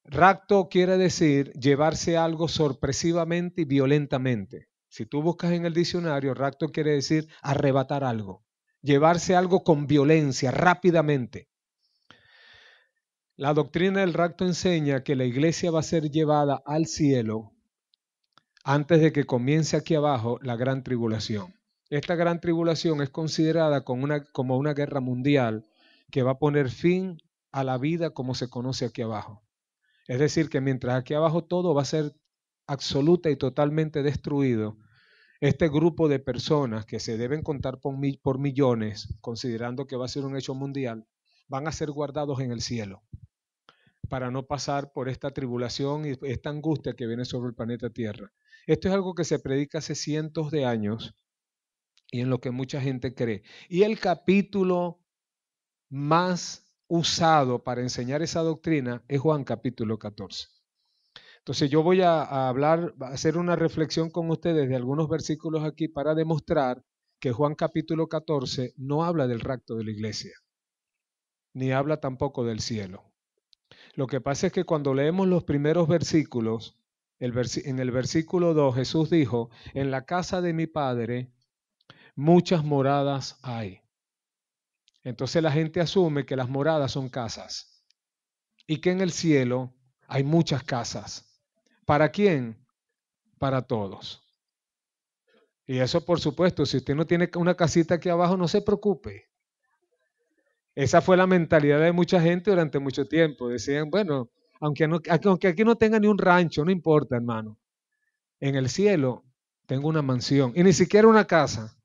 rapto quiere decir llevarse algo sorpresivamente y violentamente. Si tú buscas en el diccionario, rapto quiere decir arrebatar algo, llevarse algo con violencia, rápidamente. La doctrina del rapto enseña que la iglesia va a ser llevada al cielo antes de que comience aquí abajo la gran tribulación. Esta gran tribulación es considerada como una guerra mundial que va a poner fin a la vida como se conoce aquí abajo. Es decir, que mientras aquí abajo todo va a ser absoluta y totalmente destruido, este grupo de personas que se deben contar por millones, considerando que va a ser un hecho mundial, van a ser guardados en el cielo para no pasar por esta tribulación y esta angustia que viene sobre el planeta Tierra. Esto es algo que se predica hace cientos de años y en lo que mucha gente cree. Y el capítulo más usado para enseñar esa doctrina es Juan capítulo 14. Entonces yo voy a hacer una reflexión con ustedes de algunos versículos aquí para demostrar que Juan capítulo 14 no habla del rapto de la iglesia, ni habla tampoco del cielo. Lo que pasa es que cuando leemos los primeros versículos, en el versículo 2 Jesús dijo, en la casa de mi Padre muchas moradas hay. Entonces la gente asume que las moradas son casas y que en el cielo hay muchas casas. ¿Para quién? Para todos. Y eso, por supuesto, si usted no tiene una casita aquí abajo, no se preocupe. Esa fue la mentalidad de mucha gente durante mucho tiempo. Decían, bueno, aunque aquí no tenga ni un rancho, no importa, hermano. En el cielo tengo una mansión y ni siquiera una casa.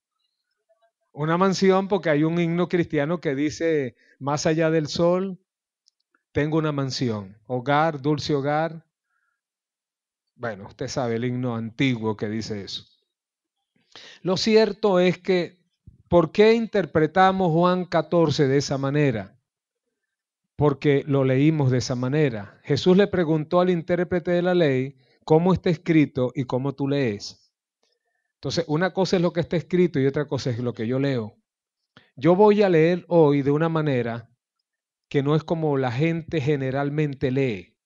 Una mansión porque hay un himno cristiano que dice, más allá del sol, tengo una mansión. Hogar, dulce hogar. Bueno, usted sabe el himno antiguo que dice eso. Lo cierto es que, ¿por qué interpretamos Juan 14 de esa manera? Porque lo leímos de esa manera. Jesús le preguntó al intérprete de la ley cómo está escrito y cómo tú lees. Entonces, una cosa es lo que está escrito y otra cosa es lo que yo leo. Yo voy a leer hoy de una manera que no es como la gente generalmente lee.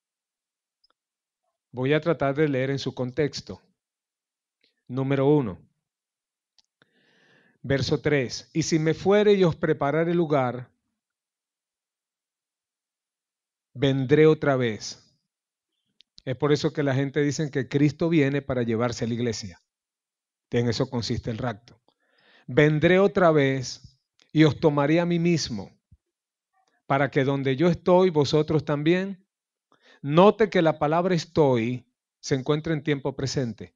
Voy a tratar de leer en su contexto. Número 1, verso 3. Y si me fuere y os preparare lugar, vendré otra vez. Es por eso que la gente dice que Cristo viene para llevarse a la iglesia. En eso consiste el rapto. Vendré otra vez y os tomaré a mí mismo, para que donde yo estoy, vosotros también. Note que la palabra estoy se encuentra en tiempo presente.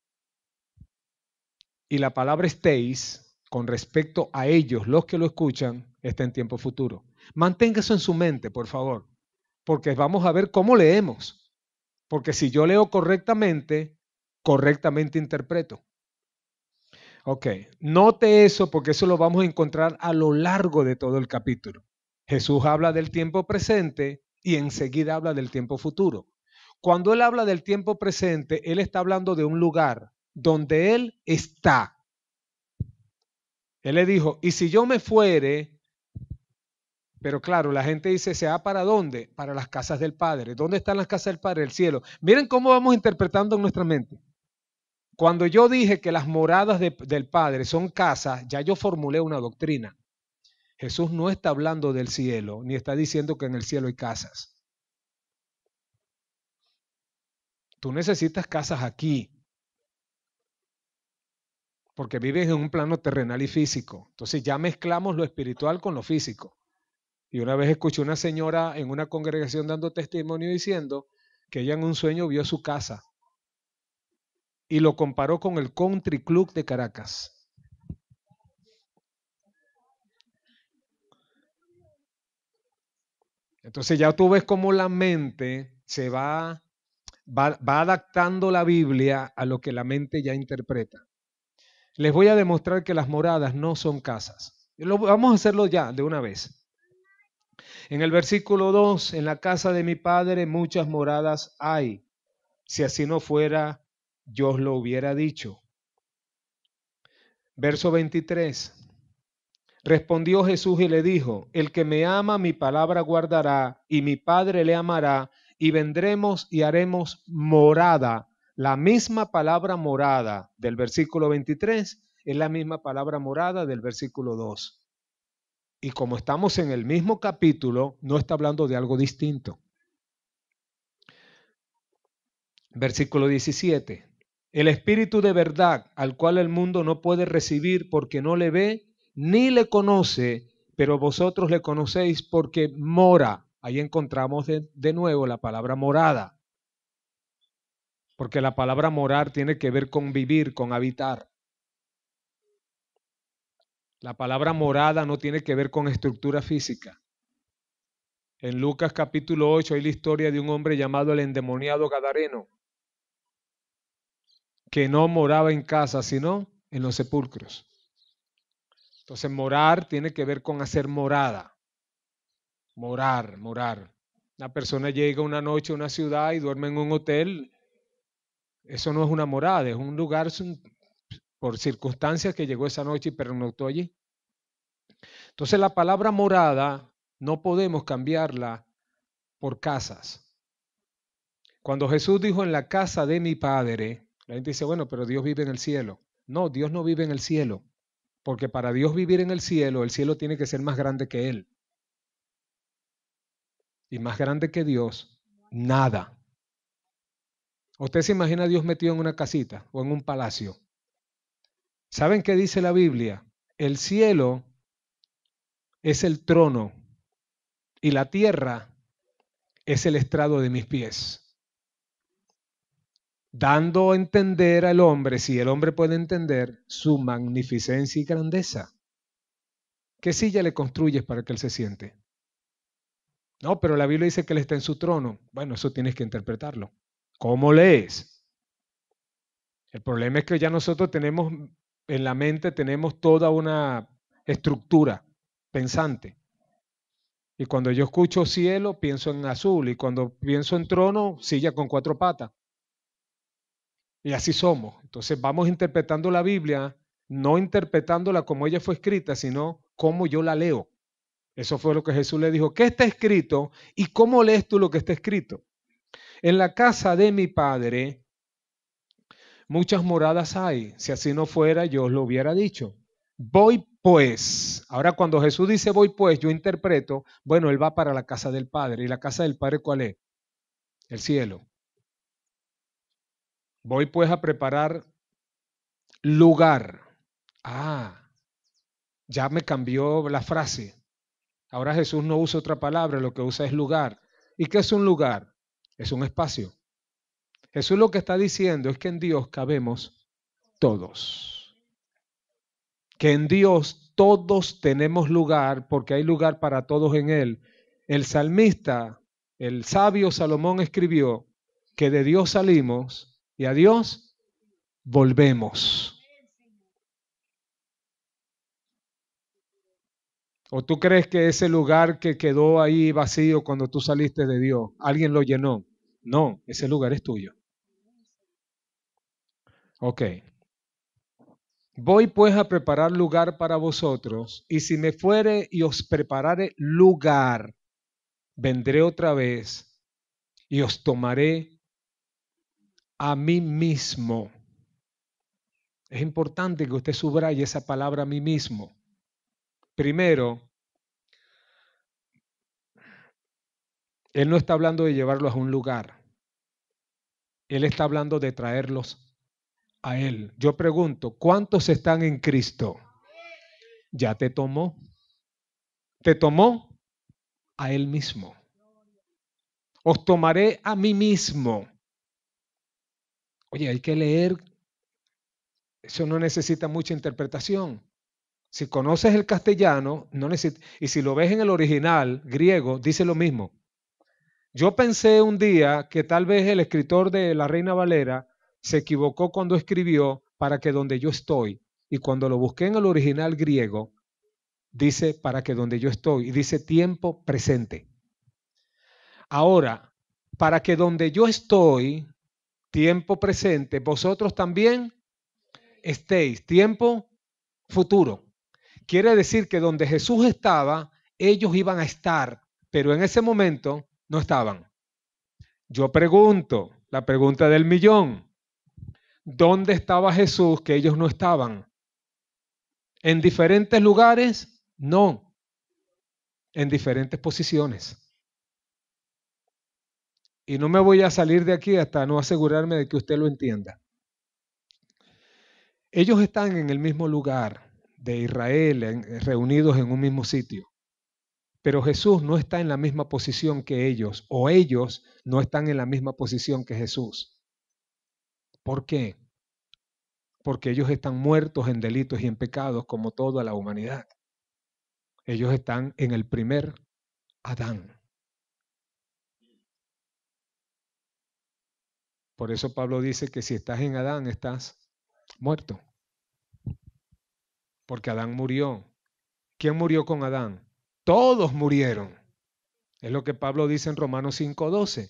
Y la palabra estéis con respecto a ellos, los que lo escuchan, está en tiempo futuro. Mantenga eso en su mente, por favor, porque vamos a ver cómo leemos. Porque si yo leo correctamente, correctamente interpreto. Ok, note eso porque eso lo vamos a encontrar a lo largo de todo el capítulo. Jesús habla del tiempo presente y enseguida habla del tiempo futuro. Cuando él habla del tiempo presente, él está hablando de un lugar donde él está. Él le dijo, y si yo me fuere, pero claro, la gente dice, ¿se va para dónde? Para las casas del Padre. ¿Dónde están las casas del Padre? El cielo. Miren cómo vamos interpretando en nuestra mente. Cuando yo dije que las moradas del Padre son casas, ya yo formulé una doctrina. Jesús no está hablando del cielo, ni está diciendo que en el cielo hay casas. Tú necesitas casas aquí, porque vives en un plano terrenal y físico. Entonces ya mezclamos lo espiritual con lo físico. Y una vez escuché una señora en una congregación dando testimonio diciendo que ella en un sueño vio su casa y lo comparó con el Country Club de Caracas. Entonces ya tú ves cómo la mente se va adaptando la Biblia a lo que la mente ya interpreta. Les voy a demostrar que las moradas no son casas. Vamos a hacerlo ya de una vez. En el versículo 2, en la casa de mi padre muchas moradas hay. Si así no fuera, yo os lo hubiera dicho. Verso 23. Respondió Jesús y le dijo, el que me ama mi palabra guardará, y mi Padre le amará, y vendremos y haremos morada. La misma palabra morada del versículo 23 es la misma palabra morada del versículo 2. Y como estamos en el mismo capítulo, no está hablando de algo distinto. Versículo 17. El Espíritu de verdad, al cual el mundo no puede recibir porque no le ve ni le conoce, pero vosotros le conocéis porque mora. Ahí encontramos de nuevo la palabra morada. Porque la palabra morar tiene que ver con vivir, con habitar. La palabra morada no tiene que ver con estructura física. En Lucas capítulo 8 hay la historia de un hombre llamado el endemoniado Gadareno, que no moraba en casa, sino en los sepulcros. Entonces, morar tiene que ver con hacer morada. Morar, morar. Una persona llega una noche a una ciudad y duerme en un hotel. Eso no es una morada, es un lugar por circunstancias que llegó esa noche y pernoctó allí. Entonces, la palabra morada no podemos cambiarla por casas. Cuando Jesús dijo en la casa de mi Padre, la gente dice, bueno, pero Dios vive en el cielo. No, Dios no vive en el cielo. Porque para Dios vivir en el cielo tiene que ser más grande que Él. Y más grande que Dios, nada. ¿Usted se imagina a Dios metido en una casita o en un palacio? ¿Saben qué dice la Biblia? El cielo es el trono y la tierra es el estrado de mis pies. Dando a entender al hombre, si el hombre puede entender, su magnificencia y grandeza. ¿Qué silla le construyes para que él se siente? No, pero la Biblia dice que él está en su trono. Bueno, eso tienes que interpretarlo. ¿Cómo lees? El problema es que ya nosotros tenemos en la mente, tenemos toda una estructura pensante. Y cuando yo escucho cielo, pienso en azul. Y cuando pienso en trono, silla con 4 patas. Y así somos. Entonces vamos interpretando la Biblia, no interpretándola como ella fue escrita, sino como yo la leo. Eso fue lo que Jesús le dijo. ¿Qué está escrito? ¿Y cómo lees tú lo que está escrito? En la casa de mi Padre muchas moradas hay. Si así no fuera, yo os lo hubiera dicho. Voy pues. Ahora cuando Jesús dice voy pues, yo interpreto, bueno, él va para la casa del Padre. ¿Y la casa del Padre cuál es? El cielo. Voy pues a preparar lugar. Ah, ya me cambió la frase. Ahora Jesús no usa otra palabra, lo que usa es lugar. ¿Y qué es un lugar? Es un espacio. Jesús lo que está diciendo es que en Dios cabemos todos. que en Dios todos tenemos lugar, porque hay lugar para todos en Él. El salmista, el sabio Salomón escribió que de Dios salimos y a Dios volvemos. ¿O tú crees que ese lugar que quedó ahí vacío cuando tú saliste de Dios, alguien lo llenó? No, ese lugar es tuyo. Ok. Voy pues a preparar lugar para vosotros, y si me fuere y os preparare lugar, vendré otra vez y os tomaré a mí mismo. Es importante que usted subraye esa palabra a mí mismo. Primero, Él no está hablando de llevarlos a un lugar. Él está hablando de traerlos a Él. Yo pregunto, ¿cuántos están en Cristo? Ya te tomó. Te tomó a Él mismo. Os tomaré a mí mismo. Oye, hay que leer. Eso no necesita mucha interpretación. Si conoces el castellano, no necesita, y si lo ves en el original griego, dice lo mismo. Yo pensé un día que tal vez el escritor de La Reina Valera se equivocó cuando escribió para que donde yo estoy. Y cuando lo busqué en el original griego, dice para que donde yo estoy. Y dice tiempo presente. Ahora, para que donde yo estoy, tiempo presente, vosotros también estéis, tiempo futuro. Quiere decir que donde Jesús estaba, ellos iban a estar, pero en ese momento no estaban. Yo pregunto, la pregunta del millón, ¿dónde estaba Jesús que ellos no estaban? ¿En diferentes lugares? No, en diferentes posiciones. Y no me voy a salir de aquí hasta no asegurarme de que usted lo entienda. Ellos están en el mismo lugar de Israel, reunidos en un mismo sitio. Pero Jesús no está en la misma posición que ellos, o ellos no están en la misma posición que Jesús. ¿Por qué? Porque ellos están muertos en delitos y en pecados como toda la humanidad. Ellos están en el primer Adán. Por eso Pablo dice que si estás en Adán, estás muerto. Porque Adán murió. ¿Quién murió con Adán? Todos murieron. Es lo que Pablo dice en Romanos 5:12,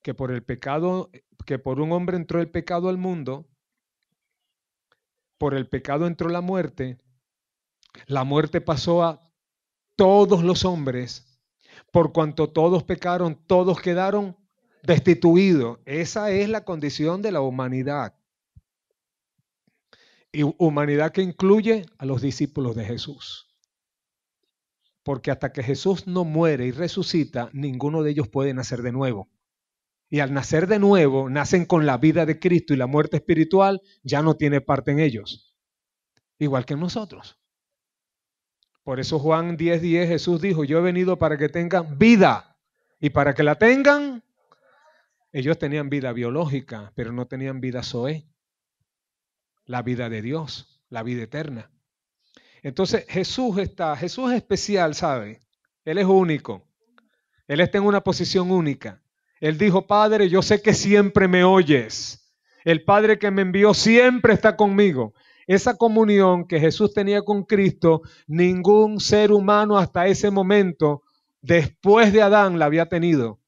que por el pecado, que por un hombre entró el pecado al mundo, por el pecado entró la muerte pasó a todos los hombres, por cuanto todos pecaron, todos quedaron destituidos. Esa es la condición de la humanidad. Y humanidad que incluye a los discípulos de Jesús. Porque hasta que Jesús no muere y resucita, ninguno de ellos puede nacer de nuevo. Y al nacer de nuevo, nacen con la vida de Cristo y la muerte espiritual ya no tiene parte en ellos. Igual que en nosotros. Por eso Juan 10:10 Jesús dijo, yo he venido para que tengan vida. Y para que la tengan, ellos tenían vida biológica, pero no tenían vida zoe. La vida de Dios, la vida eterna. Entonces Jesús es especial, ¿sabe? Él es único. Él está en una posición única. Él dijo, Padre, yo sé que siempre me oyes. El Padre que me envió siempre está conmigo. Esa comunión que Jesús tenía con Cristo, ningún ser humano hasta ese momento, después de Adán, la había tenido.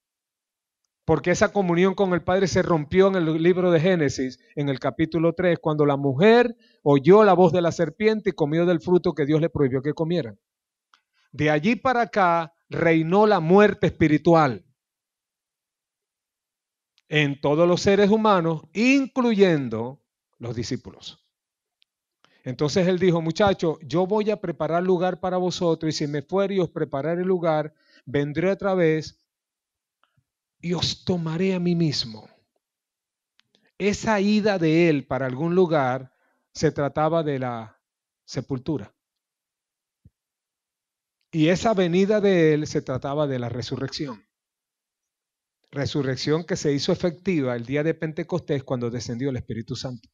Porque esa comunión con el Padre se rompió en el libro de Génesis, en el capítulo 3, cuando la mujer oyó la voz de la serpiente y comió del fruto que Dios le prohibió que comieran. De allí para acá reinó la muerte espiritual en todos los seres humanos, incluyendo los discípulos. Entonces él dijo, muchachos, yo voy a preparar lugar para vosotros y si me fuere y os prepararé el lugar, vendré otra vez y os tomaré a mí mismo. Esa ida de él para algún lugar se trataba de la sepultura. Y esa venida de él se trataba de la resurrección. Resurrección que se hizo efectiva el día de Pentecostés cuando descendió el Espíritu Santo.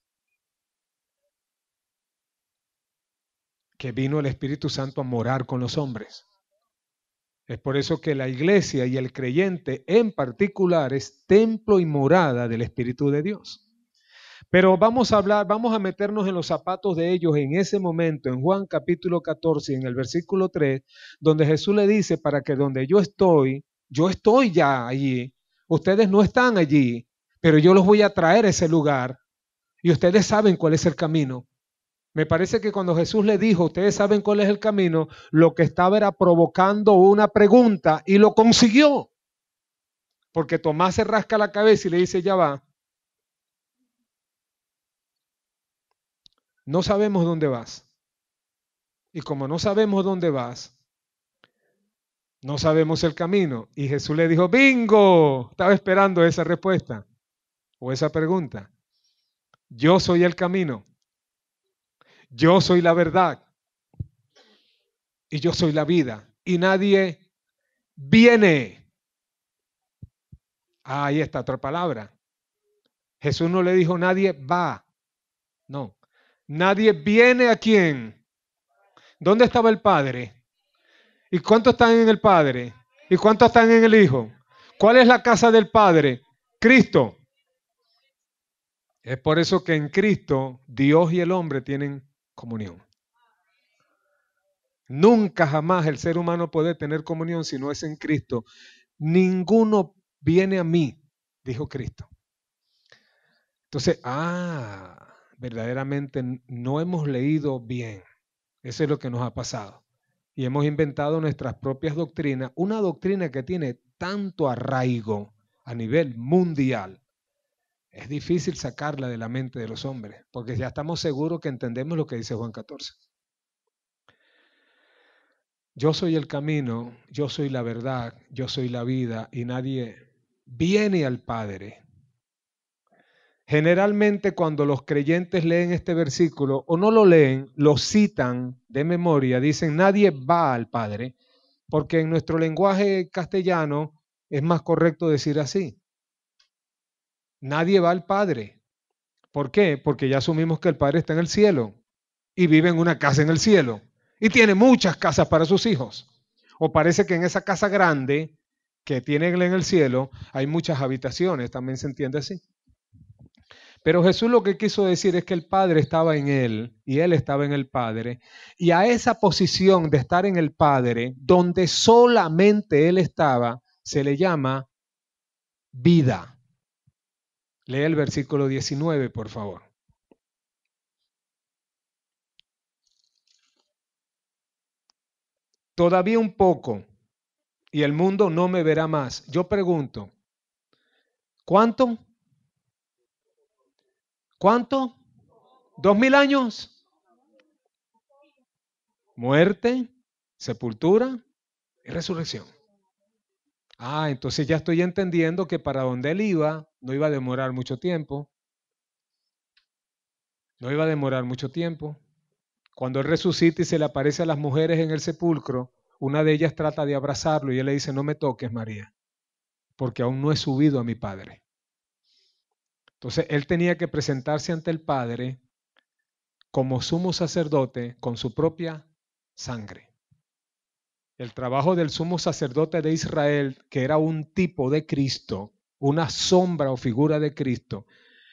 que vino el Espíritu Santo a morar con los hombres. Es por eso que la iglesia y el creyente en particular es templo y morada del Espíritu de Dios. Pero vamos a meternos en los zapatos de ellos en ese momento, en Juan capítulo 14, en el versículo 3, donde Jesús le dice, para que donde yo estoy ya allí, ustedes no están allí, pero yo los voy a traer a ese lugar y ustedes saben cuál es el camino. Me parece que cuando Jesús le dijo, ustedes saben cuál es el camino, lo que estaba era provocando una pregunta y lo consiguió. Porque Tomás se rasca la cabeza y le dice, ya va, no sabemos dónde vas. Y como no sabemos dónde vas, no sabemos el camino. Y Jesús le dijo, bingo, estaba esperando esa respuesta o esa pregunta. Yo soy el camino, yo soy la verdad y yo soy la vida. Y nadie viene. Ahí está otra palabra. Jesús no le dijo nadie va. No. Nadie viene a quién. ¿Dónde estaba el Padre? ¿Y cuántos están en el Padre? ¿Y cuántos están en el Hijo? ¿Cuál es la casa del Padre? Cristo. Es por eso que en Cristo Dios y el hombre tienen comunión. Nunca jamás el ser humano puede tener comunión si no es en Cristo. Ninguno viene a mí, dijo Cristo. Entonces, verdaderamente no hemos leído bien. Eso es lo que nos ha pasado. Y hemos inventado nuestras propias doctrinas, una doctrina que tiene tanto arraigo a nivel mundial. Es difícil sacarla de la mente de los hombres, porque ya estamos seguros que entendemos lo que dice Juan 14. Yo soy el camino, yo soy la verdad, yo soy la vida, y nadie viene al Padre. Generalmente cuando los creyentes leen este versículo o no lo leen, lo citan de memoria, dicen nadie va al Padre, porque en nuestro lenguaje castellano es más correcto decir así. Nadie va al Padre. ¿Por qué? Porque ya asumimos que el Padre está en el cielo y vive en una casa en el cielo y tiene muchas casas para sus hijos. O parece que en esa casa grande que tiene en el cielo hay muchas habitaciones, también se entiende así. Pero Jesús lo que quiso decir es que el Padre estaba en él y él estaba en el Padre. Y a esa posición de estar en el Padre, donde solamente él estaba, se le llama vida. Lee el versículo 19, por favor. Todavía un poco y el mundo no me verá más. Yo pregunto, ¿cuánto? ¿Cuánto? ¿2000 años? Muerte, sepultura y resurrección. Entonces ya estoy entendiendo que para donde él iba no iba a demorar mucho tiempo. No iba a demorar mucho tiempo. Cuando él resucita y se le aparece a las mujeres en el sepulcro, una de ellas trata de abrazarlo y él le dice, no me toques, María, porque aún no he subido a mi Padre. Entonces él tenía que presentarse ante el Padre como sumo sacerdote con su propia sangre. El trabajo del sumo sacerdote de Israel, que era un tipo de Cristo, una sombra o figura de Cristo,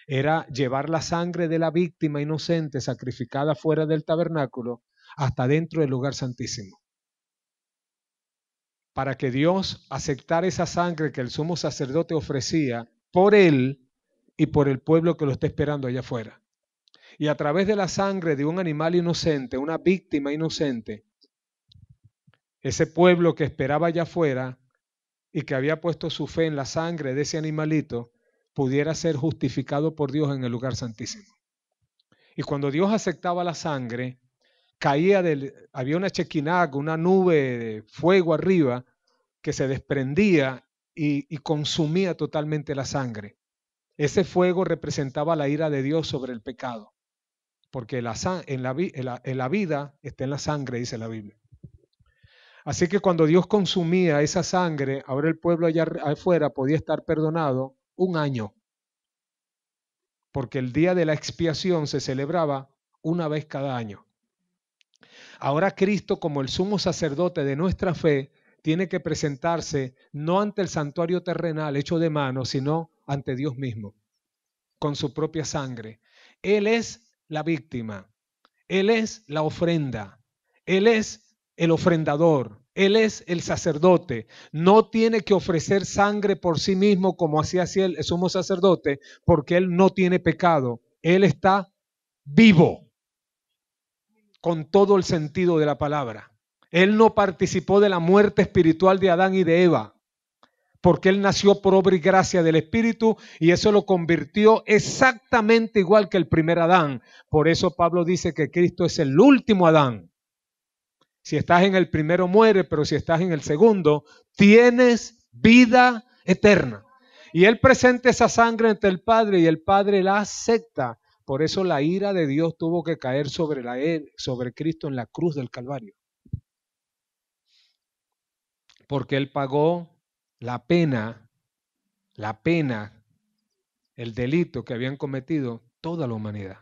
era llevar la sangre de la víctima inocente sacrificada fuera del tabernáculo hasta dentro del lugar santísimo. Para que Dios aceptara esa sangre que el sumo sacerdote ofrecía por él y por el pueblo que lo está esperando allá afuera. Y a través de la sangre de un animal inocente, una víctima inocente, ese pueblo que esperaba allá afuera y que había puesto su fe en la sangre de ese animalito, pudiera ser justificado por Dios en el lugar santísimo. Y cuando Dios aceptaba la sangre, había una chequinag, una nube de fuego arriba que se desprendía y consumía totalmente la sangre. Ese fuego representaba la ira de Dios sobre el pecado, porque en la vida está en la sangre, dice la Biblia. Así que cuando Dios consumía esa sangre, ahora el pueblo allá afuera podía estar perdonado 1 año, porque el día de la expiación se celebraba una vez cada año. Ahora Cristo, como el sumo sacerdote de nuestra fe, tiene que presentarse no ante el santuario terrenal hecho de manos, sino ante Dios mismo, con su propia sangre. Él es la víctima, Él es la ofrenda, Él es el ofrendador, Él es el sacerdote. No tiene que ofrecer sangre por sí mismo como hacía el sumo sacerdote, porque Él no tiene pecado. Él está vivo con todo el sentido de la palabra. Él no participó de la muerte espiritual de Adán y de Eva, porque Él nació por obra y gracia del Espíritu y eso lo convirtió exactamente igual que el primer Adán. Por eso Pablo dice que Cristo es el último Adán. Si estás en el primero muere, pero si estás en el segundo, tienes vida eterna. Y Él presenta esa sangre ante el Padre y el Padre la acepta. Por eso la ira de Dios tuvo que caer sobre Cristo en la cruz del Calvario. Porque Él pagó la pena, el delito que habían cometido toda la humanidad.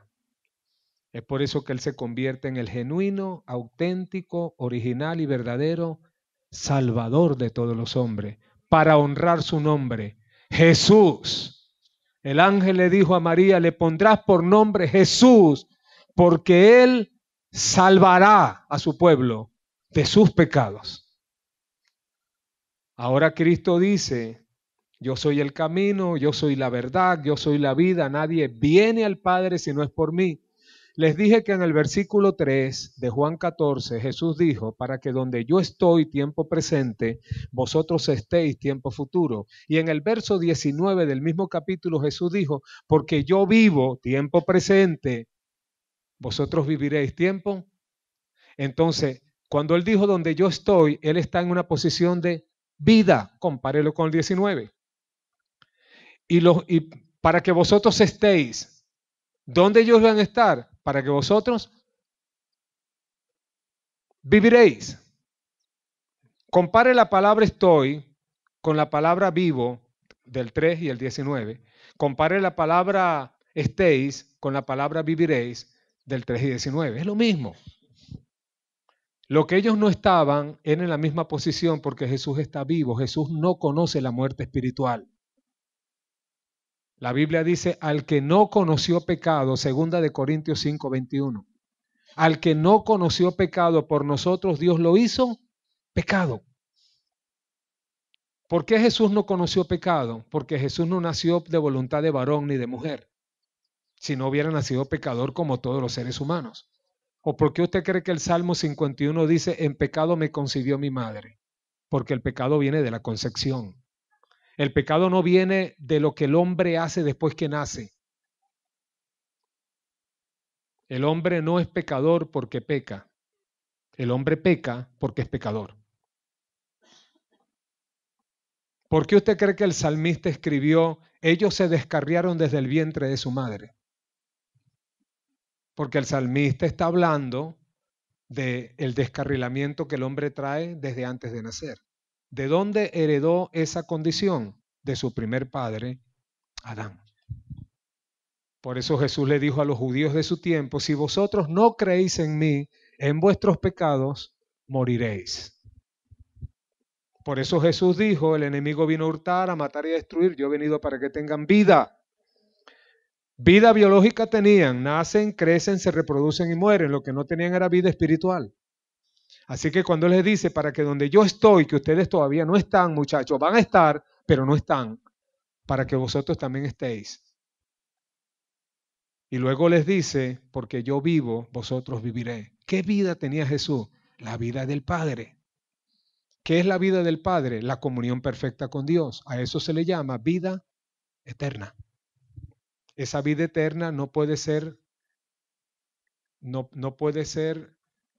Es por eso que Él se convierte en el genuino, auténtico, original y verdadero Salvador de todos los hombres, para honrar su nombre, Jesús. El ángel le dijo a María, le pondrás por nombre Jesús, porque Él salvará a su pueblo de sus pecados. Ahora Cristo dice, yo soy el camino, yo soy la verdad, yo soy la vida, nadie viene al Padre si no es por mí. Les dije que en el versículo 3 de Juan 14 Jesús dijo, para que donde yo estoy tiempo presente, vosotros estéis tiempo futuro. Y en el verso 19 del mismo capítulo Jesús dijo, porque yo vivo tiempo presente, vosotros viviréis tiempo. Entonces, cuando Él dijo donde yo estoy, Él está en una posición de vida, compárelo con el 19. Y para que vosotros estéis, ¿dónde ellos van a estar? Para que vosotros viviréis. Compare la palabra estoy con la palabra vivo del 3 y el 19. Compare la palabra estéis con la palabra viviréis del 3 y 19. Es lo mismo. Lo que ellos no estaban era en la misma posición porque Jesús está vivo. Jesús no conoce la muerte espiritual. La Biblia dice, al que no conoció pecado, 2 Corintios 5, 21. Al que no conoció pecado, por nosotros Dios lo hizo pecado. ¿Por qué Jesús no conoció pecado? Porque Jesús no nació de voluntad de varón ni de mujer, si no hubiera nacido pecador como todos los seres humanos. ¿O por qué usted cree que el Salmo 51 dice, en pecado me concibió mi madre? Porque el pecado viene de la concepción. El pecado no viene de lo que el hombre hace después que nace. El hombre no es pecador porque peca. El hombre peca porque es pecador. ¿Por qué usted cree que el salmista escribió, ellos se descarriaron desde el vientre de su madre? Porque el salmista está hablando del descarrilamiento que el hombre trae desde antes de nacer. ¿De dónde heredó esa condición? De su primer padre, Adán. Por eso Jesús le dijo a los judíos de su tiempo, si vosotros no creéis en mí, en vuestros pecados moriréis. Por eso Jesús dijo, el enemigo vino a hurtar, a matar y a destruir, yo he venido para que tengan vida. Vida biológica tenían, nacen, crecen, se reproducen y mueren. Lo que no tenían era vida espiritual. Así que cuando les dice, para que donde yo estoy, que ustedes todavía no están, muchachos, van a estar, pero no están, para que vosotros también estéis. Y luego les dice, porque yo vivo, vosotros viviréis. ¿Qué vida tenía Jesús? La vida del Padre. ¿Qué es la vida del Padre? La comunión perfecta con Dios. A eso se le llama vida eterna. Esa vida eterna no puede ser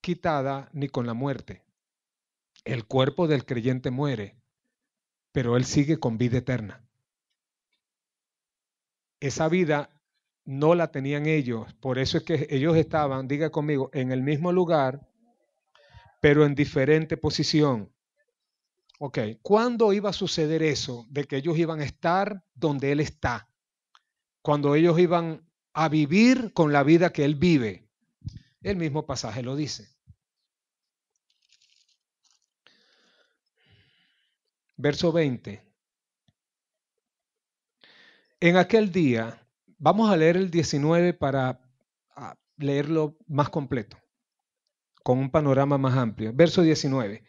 quitada ni con la muerte. El cuerpo del creyente muere, pero él sigue con vida eterna. Esa vida no la tenían ellos, por eso es que ellos estaban, diga conmigo, en el mismo lugar, pero en diferente posición. Ok, ¿cuándo iba a suceder eso? De que ellos iban a estar donde Él está. Cuando ellos iban a vivir con la vida que Él vive. El mismo pasaje lo dice. verso 20. En aquel día, vamos a leer el 19 para leerlo más completo, con un panorama más amplio. Verso 19.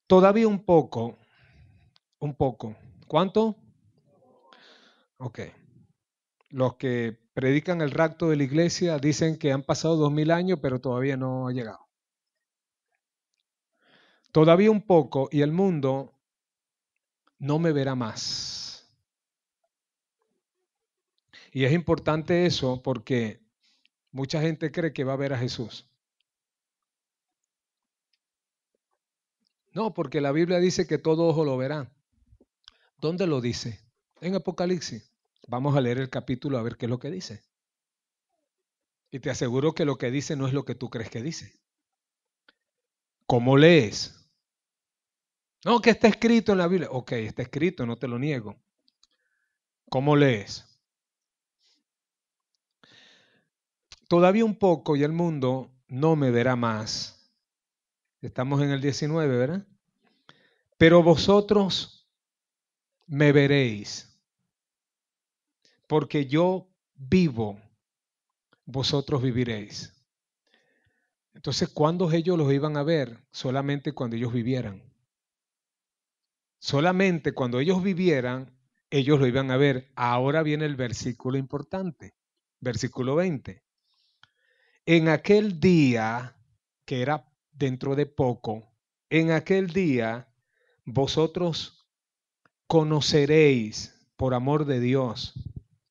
Todavía un poco. ¿Cuánto? Ok. Los que predican el rapto de la iglesia dicen que han pasado 2000 años, pero todavía no ha llegado. Todavía un poco y el mundo no me verá más. Y es importante eso porque mucha gente cree que va a ver a Jesús. No, porque la Biblia dice que todo ojo lo verá. ¿Dónde lo dice? En Apocalipsis. Vamos a leer el capítulo a ver qué es lo que dice. Y te aseguro que lo que dice no es lo que tú crees que dice. ¿Cómo lees? No, que está escrito en la Biblia. Ok, está escrito, no te lo niego. ¿Cómo lees? Todavía un poco y el mundo no me verá más. Estamos en el 19, ¿verdad? Pero vosotros me veréis, porque yo vivo, vosotros viviréis. Entonces, ¿cuándo ellos los iban a ver? Solamente cuando ellos vivieran. Solamente cuando ellos vivieran, ellos lo iban a ver. Ahora viene el versículo importante, versículo 20. En aquel día, que era dentro de poco, en aquel día vosotros conoceréis, por amor de Dios.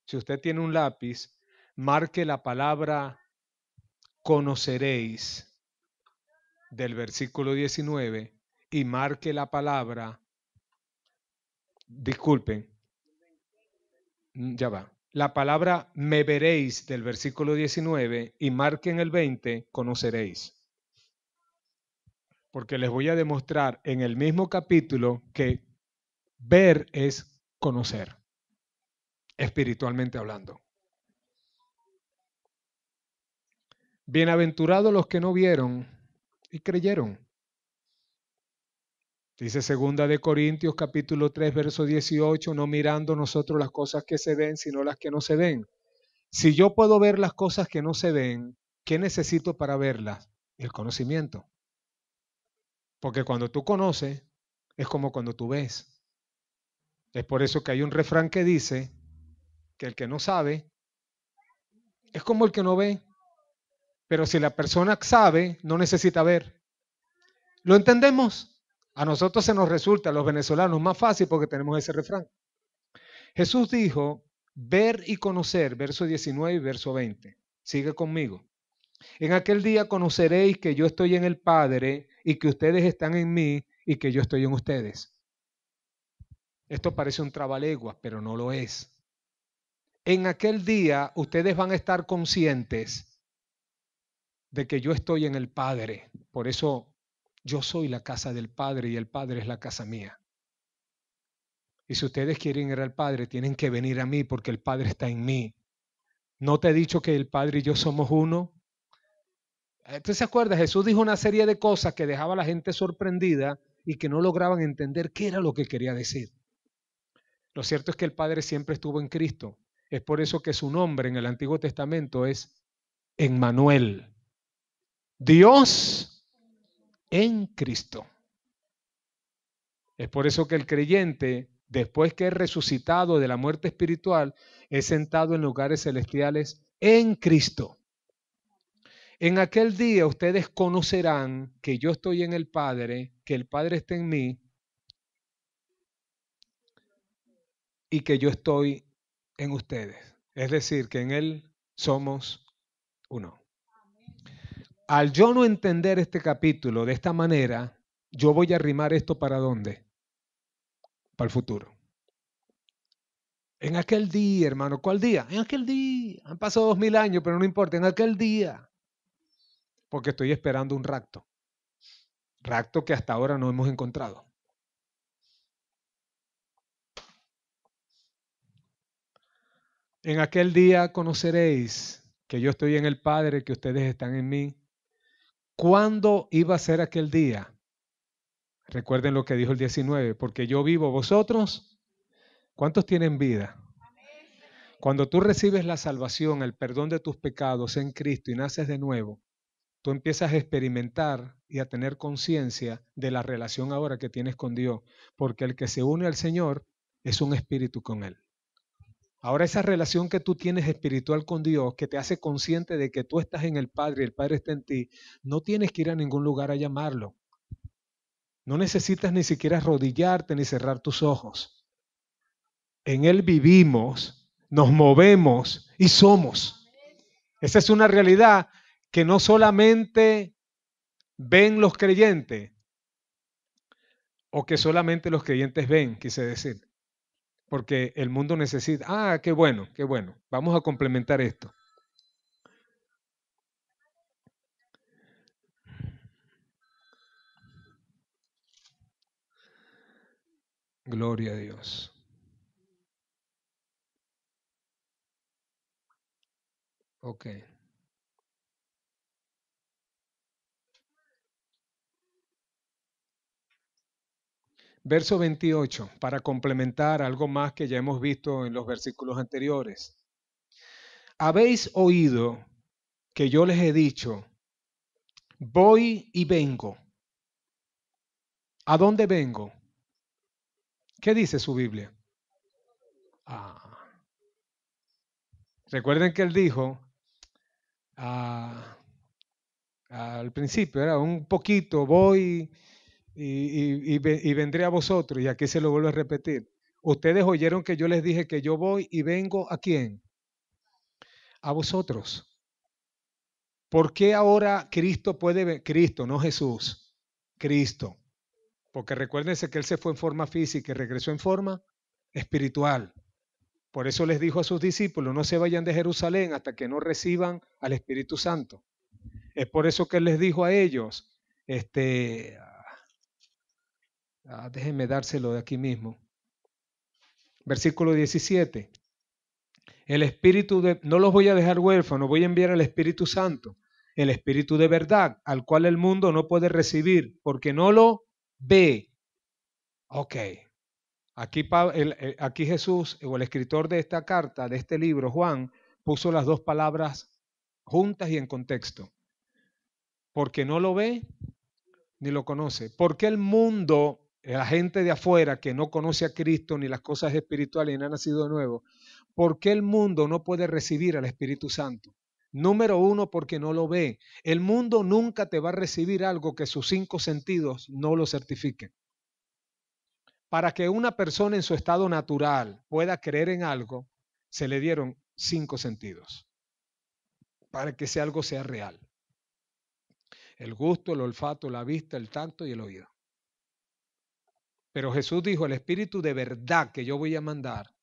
Si usted tiene un lápiz, marque la palabra conoceréis del versículo 19 y marque la palabra, disculpen, ya va. La palabra me veréis del versículo 19 y marquen el 20, conoceréis. Porque les voy a demostrar en el mismo capítulo que ver es conocer, espiritualmente hablando. Bienaventurados los que no vieron y creyeron. Dice segunda de Corintios capítulo 3 verso 18, no mirando nosotros las cosas que se ven, sino las que no se ven. Si yo puedo ver las cosas que no se ven, ¿qué necesito para verlas? El conocimiento. Porque cuando tú conoces, es como cuando tú ves. Es por eso que hay un refrán que dice que el que no sabe es como el que no ve. Pero si la persona sabe, no necesita ver. ¿Lo entendemos? A nosotros se nos resulta, a los venezolanos, más fácil porque tenemos ese refrán. Jesús dijo, ver y conocer, verso 19 y verso 20. Sigue conmigo. En aquel día conoceréis que yo estoy en el Padre y que ustedes están en mí y que yo estoy en ustedes. Esto parece un trabaleguas, pero no lo es. En aquel día ustedes van a estar conscientes de que yo estoy en el Padre. Por eso yo soy la casa del Padre y el Padre es la casa mía. Y si ustedes quieren ir al Padre, tienen que venir a mí porque el Padre está en mí. ¿No te he dicho que el Padre y yo somos uno? ¿Usted se acuerda? Jesús dijo una serie de cosas que dejaba a la gente sorprendida y que no lograban entender qué era lo que quería decir. Lo cierto es que el Padre siempre estuvo en Cristo. Es por eso que su nombre en el Antiguo Testamento es Emmanuel. Dios en Cristo. Es por eso que el creyente, después que es resucitado de la muerte espiritual, es sentado en lugares celestiales en Cristo. En aquel día ustedes conocerán que yo estoy en el Padre, que el Padre está en mí y que yo estoy en ustedes. Es decir, que en Él somos uno. Al yo no entender este capítulo de esta manera, yo voy a arrimar esto para ¿dónde? Para el futuro. En aquel día, hermano, ¿cuál día? En aquel día. Han pasado 2000 años, pero no importa, en aquel día. Porque estoy esperando un rapto. Rapto que hasta ahora no hemos encontrado. En aquel día conoceréis que yo estoy en el Padre, que ustedes están en mí. ¿Cuándo iba a ser aquel día? Recuerden lo que dijo el 19, porque yo vivo, vosotros, ¿cuántos tienen vida? Cuando tú recibes la salvación, el perdón de tus pecados en Cristo y naces de nuevo, tú empiezas a experimentar y a tener conciencia de la relación ahora que tienes con Dios, porque el que se une al Señor es un espíritu con Él. Ahora esa relación que tú tienes espiritual con Dios, que te hace consciente de que tú estás en el Padre y el Padre está en ti, no tienes que ir a ningún lugar a llamarlo. No necesitas ni siquiera arrodillarte ni cerrar tus ojos. En Él vivimos, nos movemos y somos. Esa es una realidad que no solamente ven los creyentes, o que solamente los creyentes ven, quise decir. Porque el mundo necesita, qué bueno, qué bueno. Vamos a complementar esto. Gloria a Dios. Ok. Verso 28, para complementar algo más que ya hemos visto en los versículos anteriores. Habéis oído que yo les he dicho, voy y vengo. ¿A dónde vengo? ¿Qué dice su Biblia? Ah, recuerden que él dijo al principio, era un poquito, voy y vendré a vosotros. Y aquí se lo vuelvo a repetir. Ustedes oyeron que yo les dije que yo voy y vengo ¿a quién? A vosotros. ¿Por qué ahora Cristo puede ver? Cristo, no Jesús. Cristo. Porque recuérdense que Él se fue en forma física y regresó en forma espiritual. Por eso les dijo a sus discípulos, no se vayan de Jerusalén hasta que no reciban al Espíritu Santo. Es por eso que Él les dijo a ellos, déjenme dárselo de aquí mismo. Versículo 17. El Espíritu no los voy a dejar huérfanos, voy a enviar al Espíritu Santo, el Espíritu de verdad, al cual el mundo no puede recibir, porque no lo ve. Ok. Aquí Jesús, o el escritor de esta carta, de este libro, Juan, puso las dos palabras juntas y en contexto. Porque no lo ve ni lo conoce. Porque el mundo, la gente de afuera que no conoce a Cristo ni las cosas espirituales y no ha nacido de nuevo, ¿por qué el mundo no puede recibir al Espíritu Santo? Número uno, porque no lo ve. El mundo nunca te va a recibir algo que sus 5 sentidos no lo certifiquen. Para que una persona en su estado natural pueda creer en algo, se le dieron 5 sentidos. Para que ese algo sea real. El gusto, el olfato, la vista, el tacto y el oído. Pero Jesús dijo, el Espíritu de verdad que yo voy a mandar,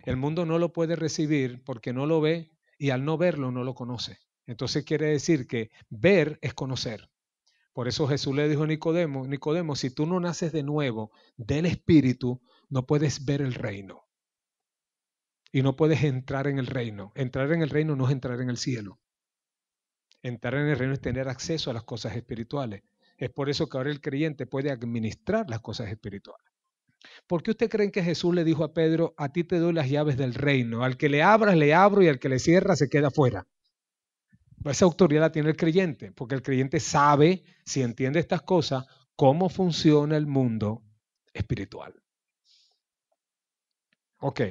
el mundo no lo puede recibir porque no lo ve y al no verlo no lo conoce. Entonces quiere decir que ver es conocer. Por eso Jesús le dijo a Nicodemo, Nicodemo, si tú no naces de nuevo del Espíritu, no puedes ver el reino. Y no puedes entrar en el reino. Entrar en el reino no es entrar en el cielo. Entrar en el reino es tener acceso a las cosas espirituales. Es por eso que ahora el creyente puede administrar las cosas espirituales. ¿Por qué usted cree que Jesús le dijo a Pedro, a ti te doy las llaves del reino? Al que le abras, le abro y al que le cierra, se queda fuera. Esa autoridad la tiene el creyente, porque el creyente sabe, si entiende estas cosas, cómo funciona el mundo espiritual. Ok.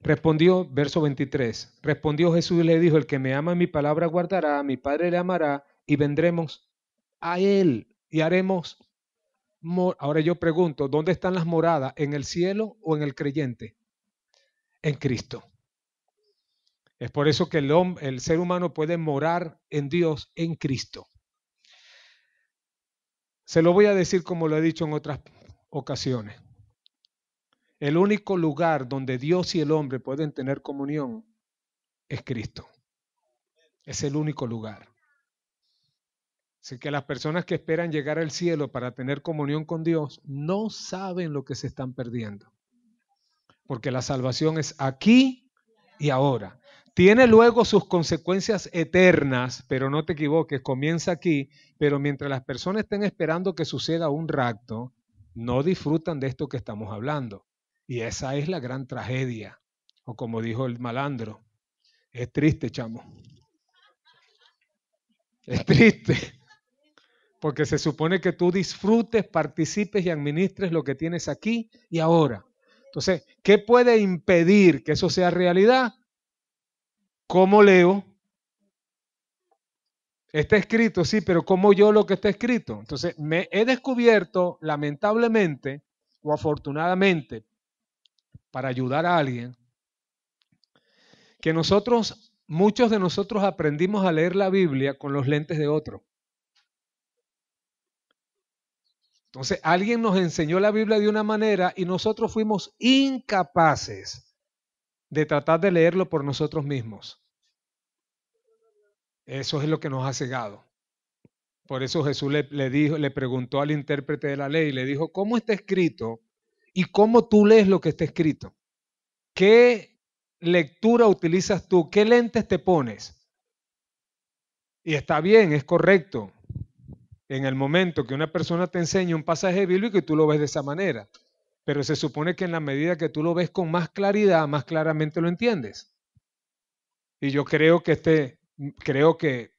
Respondió, verso 23, respondió Jesús y le dijo, el que me ama mi palabra guardará, a mi Padre le amará y vendremos a él y haremos. Ahora yo pregunto, ¿dónde están las moradas? ¿En el cielo o en el creyente? En Cristo. Es por eso que el ser humano puede morar en Dios en Cristo. Se lo voy a decir como lo he dicho en otras ocasiones. El único lugar donde Dios y el hombre pueden tener comunión es Cristo. Es el único lugar. Así que las personas que esperan llegar al cielo para tener comunión con Dios no saben lo que se están perdiendo. Porque la salvación es aquí y ahora. Tiene luego sus consecuencias eternas, pero no te equivoques, comienza aquí, pero mientras las personas estén esperando que suceda un rapto, no disfrutan de esto que estamos hablando. Y esa es la gran tragedia. O como dijo el malandro, es triste, chamo. Es triste, porque se supone que tú disfrutes, participes y administres lo que tienes aquí y ahora. Entonces, ¿qué puede impedir que eso sea realidad? ¿Cómo leo? Está escrito, sí, pero ¿cómo yo lo que está escrito? Entonces, me he descubierto, lamentablemente o afortunadamente, para ayudar a alguien, que muchos de nosotros aprendimos a leer la Biblia con los lentes de otro. Entonces, alguien nos enseñó la Biblia de una manera y nosotros fuimos incapaces de tratar de leerlo por nosotros mismos. Eso es lo que nos ha cegado. Por eso Jesús le preguntó al intérprete de la ley, le dijo, ¿cómo está escrito? ¿Y cómo tú lees lo que está escrito? ¿Qué lectura utilizas tú? ¿Qué lentes te pones? Y está bien, es correcto. En el momento que una persona te enseña un pasaje bíblico y tú lo ves de esa manera. Pero se supone que en la medida que tú lo ves con más claridad, más claramente lo entiendes. Y yo creo que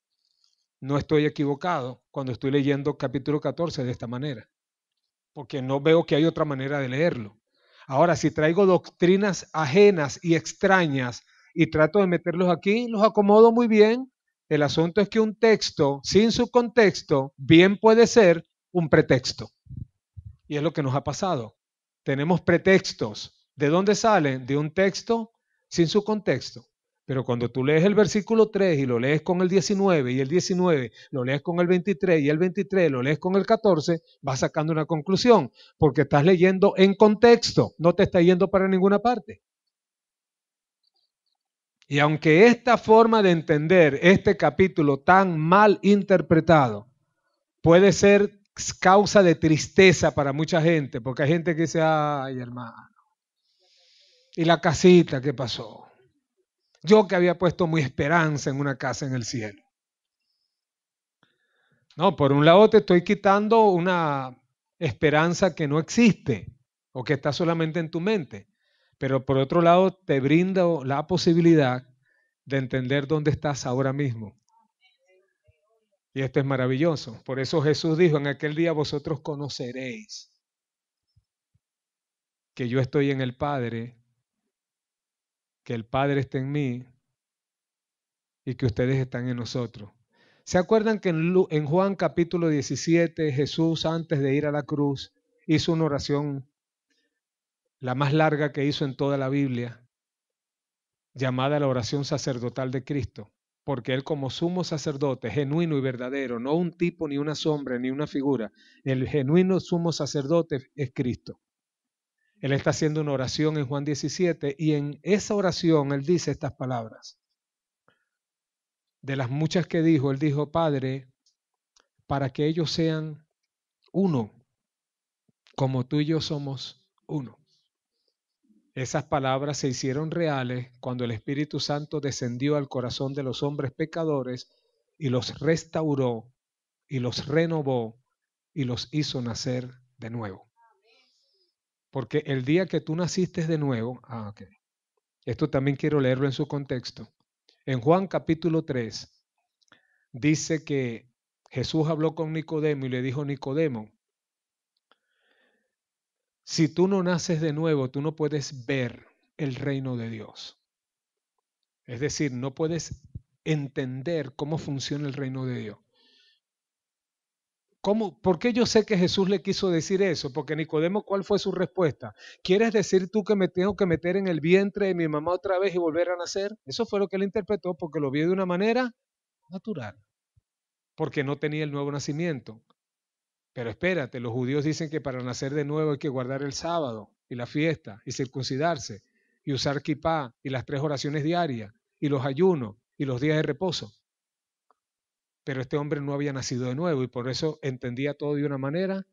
no estoy equivocado cuando estoy leyendo capítulo 14 de esta manera, porque no veo que hay otra manera de leerlo. Ahora, si traigo doctrinas ajenas y extrañas y trato de meterlos aquí, los acomodo muy bien. El asunto es que un texto sin su contexto bien puede ser un pretexto. Y es lo que nos ha pasado. Tenemos pretextos. ¿De dónde salen? De un texto sin su contexto. Pero cuando tú lees el versículo 3 y lo lees con el 19 y el 19 lo lees con el 23 y el 23 lo lees con el 14, vas sacando una conclusión, porque estás leyendo en contexto, no te está yendo para ninguna parte. Y aunque esta forma de entender este capítulo tan mal interpretado puede ser causa de tristeza para mucha gente, porque hay gente que dice, ay hermano, ¿y la casita qué pasó? Yo que había puesto mi esperanza en una casa en el cielo. No, por un lado te estoy quitando una esperanza que no existe o que está solamente en tu mente, pero por otro lado te brindo la posibilidad de entender dónde estás ahora mismo. Y esto es maravilloso. Por eso Jesús dijo, en aquel día vosotros conoceréis que yo estoy en el Padre, que el Padre está en mí y que ustedes están en nosotros. ¿Se acuerdan que en Juan capítulo 17 Jesús antes de ir a la cruz hizo una oración, la más larga que hizo en toda la Biblia, llamada la oración sacerdotal de Cristo? Porque Él como sumo sacerdote, genuino y verdadero, no un tipo ni una sombra ni una figura, el genuino sumo sacerdote es Cristo. Él está haciendo una oración en Juan 17 y en esa oración Él dice estas palabras. De las muchas que dijo, Él dijo, Padre, para que ellos sean uno, como tú y yo somos uno. Esas palabras se hicieron reales cuando el Espíritu Santo descendió al corazón de los hombres pecadores y los restauró y los renovó y los hizo nacer de nuevo. Porque el día que tú naciste de nuevo, okay, esto también quiero leerlo en su contexto. En Juan capítulo 3 dice que Jesús habló con Nicodemo y le dijo, Nicodemo, si tú no naces de nuevo, tú no puedes ver el reino de Dios. Es decir, no puedes entender cómo funciona el reino de Dios. ¿Por qué yo sé que Jesús le quiso decir eso? Porque Nicodemo, ¿cuál fue su respuesta? ¿Quieres decir tú que me tengo que meter en el vientre de mi mamá otra vez y volver a nacer? Eso fue lo que él interpretó porque lo vio de una manera natural, porque no tenía el nuevo nacimiento. Pero espérate, los judíos dicen que para nacer de nuevo hay que guardar el sábado y la fiesta y circuncidarse y usar kipá y las 3 oraciones diarias y los ayunos y los días de reposo. Pero este hombre no había nacido de nuevo y por eso entendía todo de una manera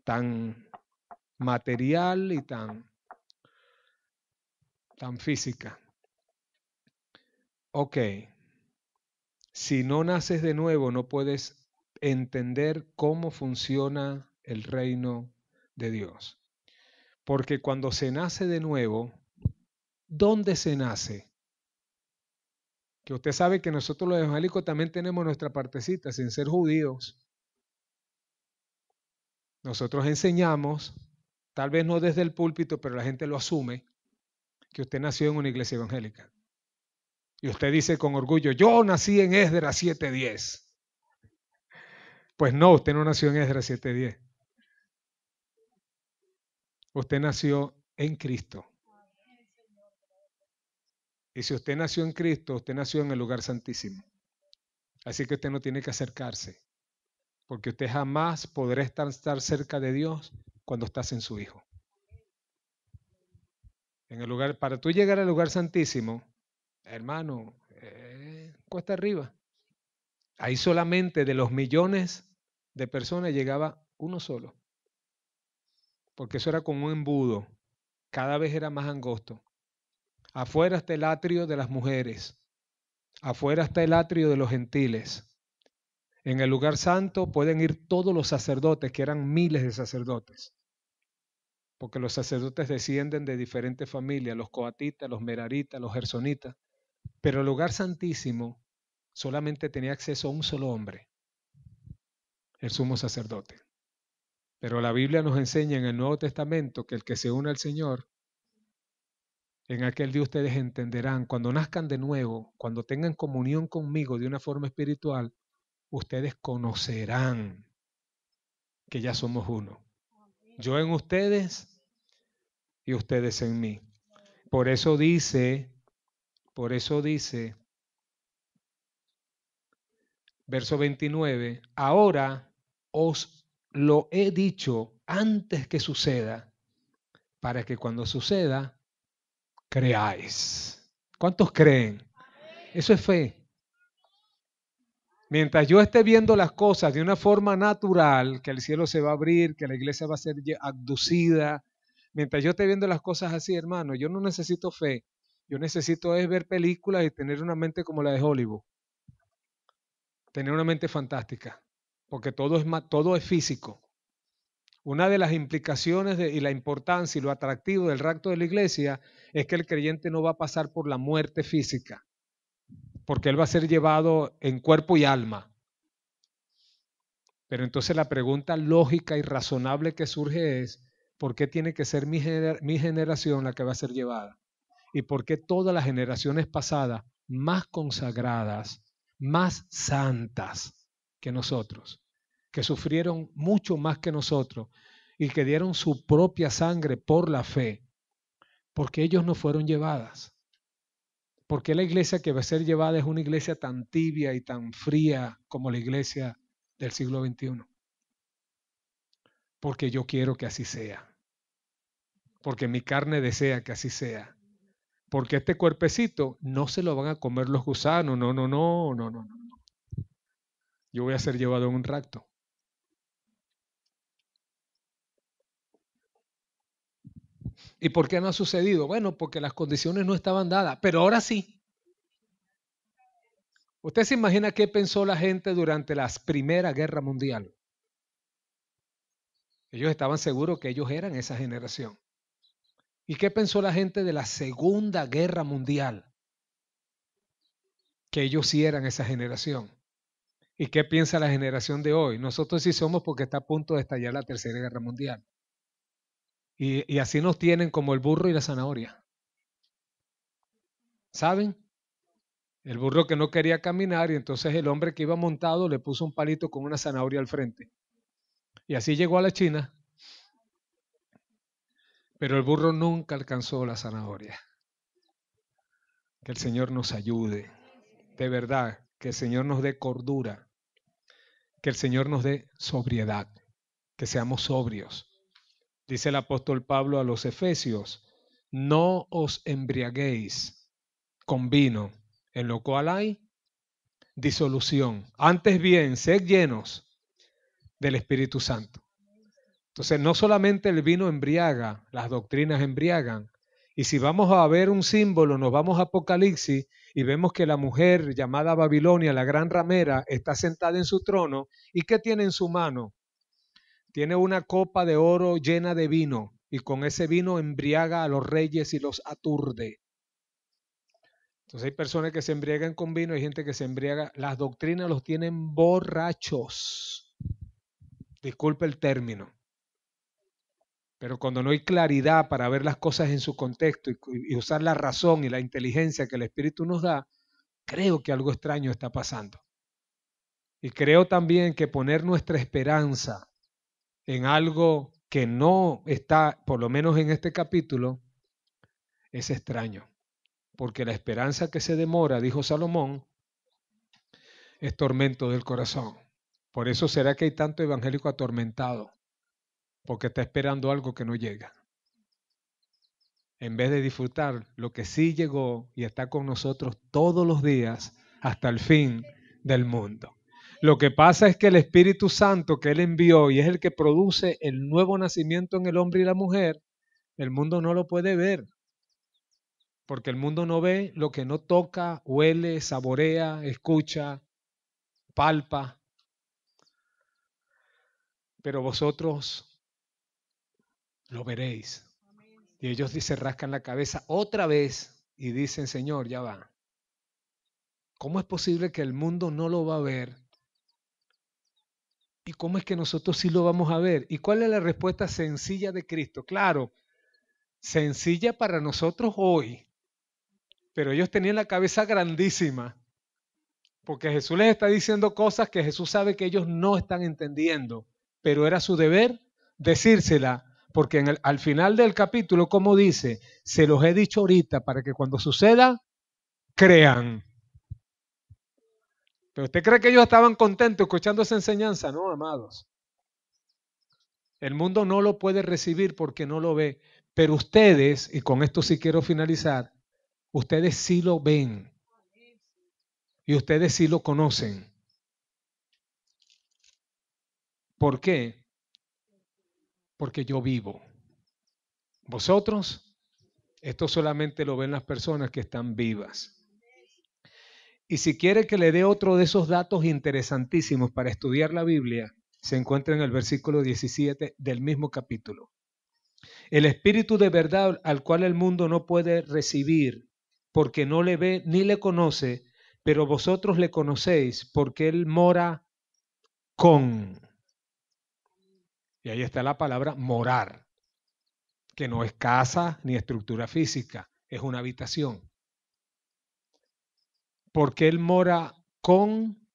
tan material y tan física. ok, si no naces de nuevo no puedes entender cómo funciona el reino de Dios. Porque cuando se nace de nuevo, ¿dónde se nace? Que usted sabe que nosotros los evangélicos también tenemos nuestra partecita, sin ser judíos. Nosotros enseñamos, tal vez no desde el púlpito, pero la gente lo asume, que usted nació en una iglesia evangélica. Y usted dice con orgullo, yo nací en Esdras 7:10. Pues no, usted no nació en Esdras 7:10. Usted nació en Cristo. Y si usted nació en Cristo, usted nació en el lugar santísimo. Así que usted no tiene que acercarse, porque usted jamás podrá estar cerca de Dios cuando estás en su Hijo. En el lugar, para tú llegar al lugar santísimo, hermano, cuesta arriba. Ahí solamente de los millones de personas llegaba uno solo, porque eso era como un embudo, cada vez era más angosto. Afuera está el atrio de las mujeres, afuera está el atrio de los gentiles. En el lugar santo pueden ir todos los sacerdotes, que eran miles de sacerdotes, porque los sacerdotes descienden de diferentes familias, los coatitas, los meraritas, los gersonitas, pero el lugar santísimo solamente tenía acceso a un solo hombre, el sumo sacerdote. Pero la Biblia nos enseña en el Nuevo Testamento que el que se une al Señor, en aquel día ustedes entenderán, cuando nazcan de nuevo, cuando tengan comunión conmigo de una forma espiritual, ustedes conocerán que ya somos uno. Yo en ustedes y ustedes en mí. Por eso dice, verso 29, ahora os lo he dicho antes que suceda, para que cuando suceda, creáis. ¿Cuántos creen? Eso es fe. Mientras yo esté viendo las cosas de una forma natural, que el cielo se va a abrir, que la iglesia va a ser abducida, mientras yo esté viendo las cosas así, hermano, yo no necesito fe. Yo necesito es ver películas y tener una mente como la de Hollywood. Tener una mente fantástica, porque todo es físico. Una de las implicaciones y la importancia y lo atractivo del rapto de la iglesia es que el creyente no va a pasar por la muerte física, porque él va a ser llevado en cuerpo y alma. Pero entonces la pregunta lógica y razonable que surge es, ¿por qué tiene que ser mi generación la que va a ser llevada? ¿Y por qué todas las generaciones pasadas, más consagradas, más santas que nosotros, que sufrieron mucho más que nosotros y que dieron su propia sangre por la fe, porque ellos no fueron llevadas? ¿Por qué la iglesia que va a ser llevada es una iglesia tan tibia y tan fría como la iglesia del siglo XXI? Porque yo quiero que así sea. Porque mi carne desea que así sea. Porque este cuerpecito no se lo van a comer los gusanos. No, no, no, no, no, no. Yo voy a ser llevado en un rapto. ¿Y por qué no ha sucedido? Bueno, porque las condiciones no estaban dadas, pero ahora sí. ¿Usted se imagina qué pensó la gente durante la Primera Guerra Mundial? Ellos estaban seguros que ellos eran esa generación. ¿Y qué pensó la gente de la Segunda Guerra Mundial? Que ellos sí eran esa generación. ¿Y qué piensa la generación de hoy? Nosotros sí somos porque está a punto de estallar la Tercera Guerra Mundial. Y así nos tienen como el burro y la zanahoria. ¿Saben? El burro que no quería caminar y entonces el hombre que iba montado le puso un palito con una zanahoria al frente. Y así llegó a la China. Pero el burro nunca alcanzó la zanahoria. Que el Señor nos ayude. De verdad, que el Señor nos dé cordura. Que el Señor nos dé sobriedad. Que seamos sobrios. Dice el apóstol Pablo a los Efesios, no os embriaguéis con vino, en lo cual hay disolución. Antes bien, sed llenos del Espíritu Santo. Entonces, no solamente el vino embriaga, las doctrinas embriagan, Y si vamos a ver un símbolo, nos vamos a Apocalipsis y vemos que la mujer llamada Babilonia, la gran ramera, está sentada en su trono. ¿Y qué tiene en su mano? Tiene una copa de oro llena de vino y con ese vino embriaga a los reyes y los aturde. Entonces hay personas que se embriagan con vino, hay gente que se embriaga. Las doctrinas los tienen borrachos. Disculpe el término. Pero cuando no hay claridad para ver las cosas en su contexto y usar la razón y la inteligencia que el Espíritu nos da, creo que algo extraño está pasando. Y creo también que poner nuestra esperanza en algo que no está, por lo menos en este capítulo, es extraño. Porque la esperanza que se demora, dijo Salomón, es tormento del corazón. Por eso será que hay tanto evangélico atormentado, porque está esperando algo que no llega, en vez de disfrutar lo que sí llegó y está con nosotros todos los días hasta el fin del mundo. Lo que pasa es que el Espíritu Santo que Él envió y es el que produce el nuevo nacimiento en el hombre y la mujer, el mundo no lo puede ver, porque el mundo no ve lo que no toca, huele, saborea, escucha, palpa, pero vosotros lo veréis. Y ellos se rascan la cabeza otra vez y dicen, Señor, ya va. ¿Cómo es posible que el mundo no lo va a ver? ¿Y cómo es que nosotros sí lo vamos a ver? ¿Y cuál es la respuesta sencilla de Cristo? Claro, sencilla para nosotros hoy, pero ellos tenían la cabeza grandísima, porque Jesús les está diciendo cosas que Jesús sabe que ellos no están entendiendo, pero era su deber decírsela, porque al final del capítulo, como dice, se los he dicho ahorita para que cuando suceda, crean. ¿Pero usted cree que ellos estaban contentos escuchando esa enseñanza? No, amados. El mundo no lo puede recibir porque no lo ve. Pero ustedes, y con esto sí quiero finalizar, ustedes sí lo ven. Y ustedes sí lo conocen. ¿Por qué? Porque yo vivo. Vosotros, esto solamente lo ven las personas que están vivas. Y si quiere que le dé otro de esos datos interesantísimos para estudiar la Biblia, se encuentra en el versículo 17 del mismo capítulo. El Espíritu de verdad al cual el mundo no puede recibir, porque no le ve ni le conoce, pero vosotros le conocéis, porque Él mora con. Y ahí está la palabra morar, que no es casa ni estructura física, es una habitación. Porque Él mora con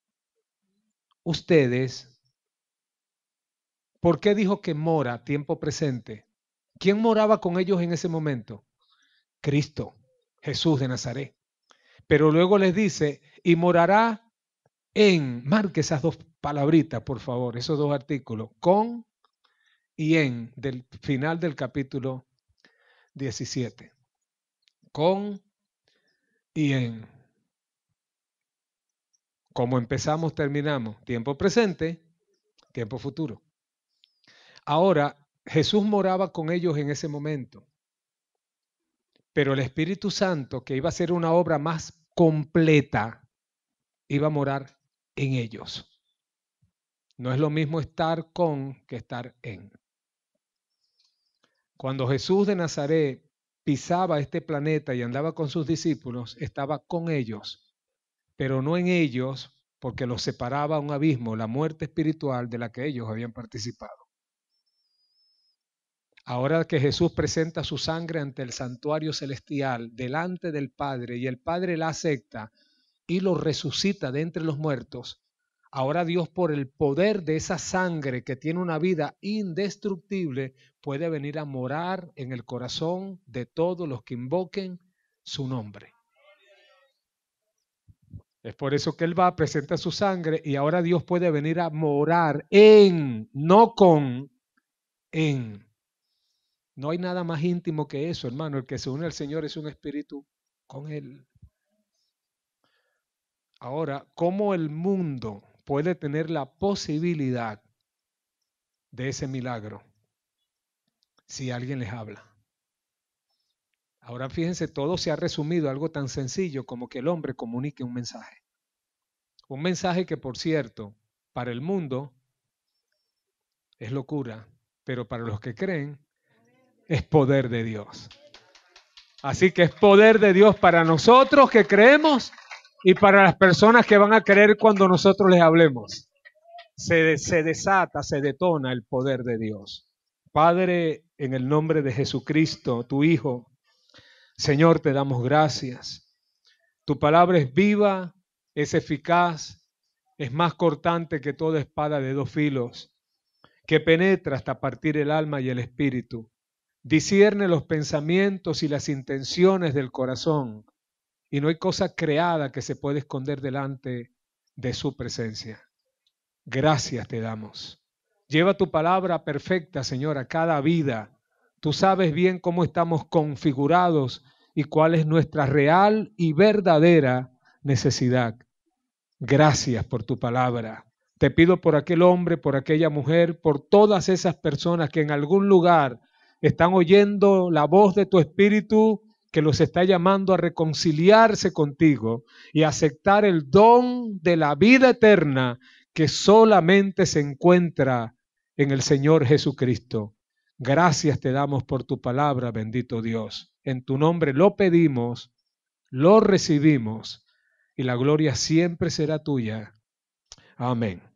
ustedes. ¿Por qué dijo que mora, tiempo presente? ¿Quién moraba con ellos en ese momento? Cristo, Jesús de Nazaret. Pero luego les dice, y morará marque esas dos palabritas, por favor, esos dos artículos, con y en, del final del capítulo 17. Con y en. Como empezamos, terminamos. Tiempo presente, tiempo futuro. Ahora, Jesús moraba con ellos en ese momento, pero el Espíritu Santo, que iba a ser una obra más completa, iba a morar en ellos. No es lo mismo estar con que estar en. Cuando Jesús de Nazaret pisaba este planeta y andaba con sus discípulos, estaba con ellos, pero no en ellos, porque los separaba un abismo, la muerte espiritual de la que ellos habían participado. Ahora que Jesús presenta su sangre ante el santuario celestial, delante del Padre, y el Padre la acepta y lo resucita de entre los muertos, ahora Dios, por el poder de esa sangre que tiene una vida indestructible, puede venir a morar en el corazón de todos los que invoquen su nombre. Es por eso que Él va, presenta su sangre y ahora Dios puede venir a morar en, no con, en. No hay nada más íntimo que eso, hermano. El que se une al Señor es un espíritu con Él. Ahora, ¿cómo el mundo puede tener la posibilidad de ese milagro si alguien les habla? Ahora fíjense, todo se ha resumido a algo tan sencillo como que el hombre comunique un mensaje. Un mensaje que, por cierto, para el mundo es locura, pero para los que creen es poder de Dios. Así que es poder de Dios para nosotros que creemos y para las personas que van a creer cuando nosotros les hablemos. Se desata, se detona el poder de Dios. Padre, en el nombre de Jesucristo, tu Hijo, Señor, te damos gracias. Tu palabra es viva, es eficaz, es más cortante que toda espada de dos filos, que penetra hasta partir el alma y el espíritu, discierne los pensamientos y las intenciones del corazón, y no hay cosa creada que se pueda esconder delante de su presencia. Gracias te damos. Lleva tu palabra perfecta, Señor, a cada vida. Tú sabes bien cómo estamos configurados y cuál es nuestra real y verdadera necesidad. Gracias por tu palabra. Te pido por aquel hombre, por aquella mujer, por todas esas personas que en algún lugar están oyendo la voz de tu Espíritu que los está llamando a reconciliarse contigo y aceptar el don de la vida eterna que solamente se encuentra en el Señor Jesucristo. Gracias te damos por tu palabra, bendito Dios. En tu nombre lo pedimos, lo recibimos y la gloria siempre será tuya. Amén.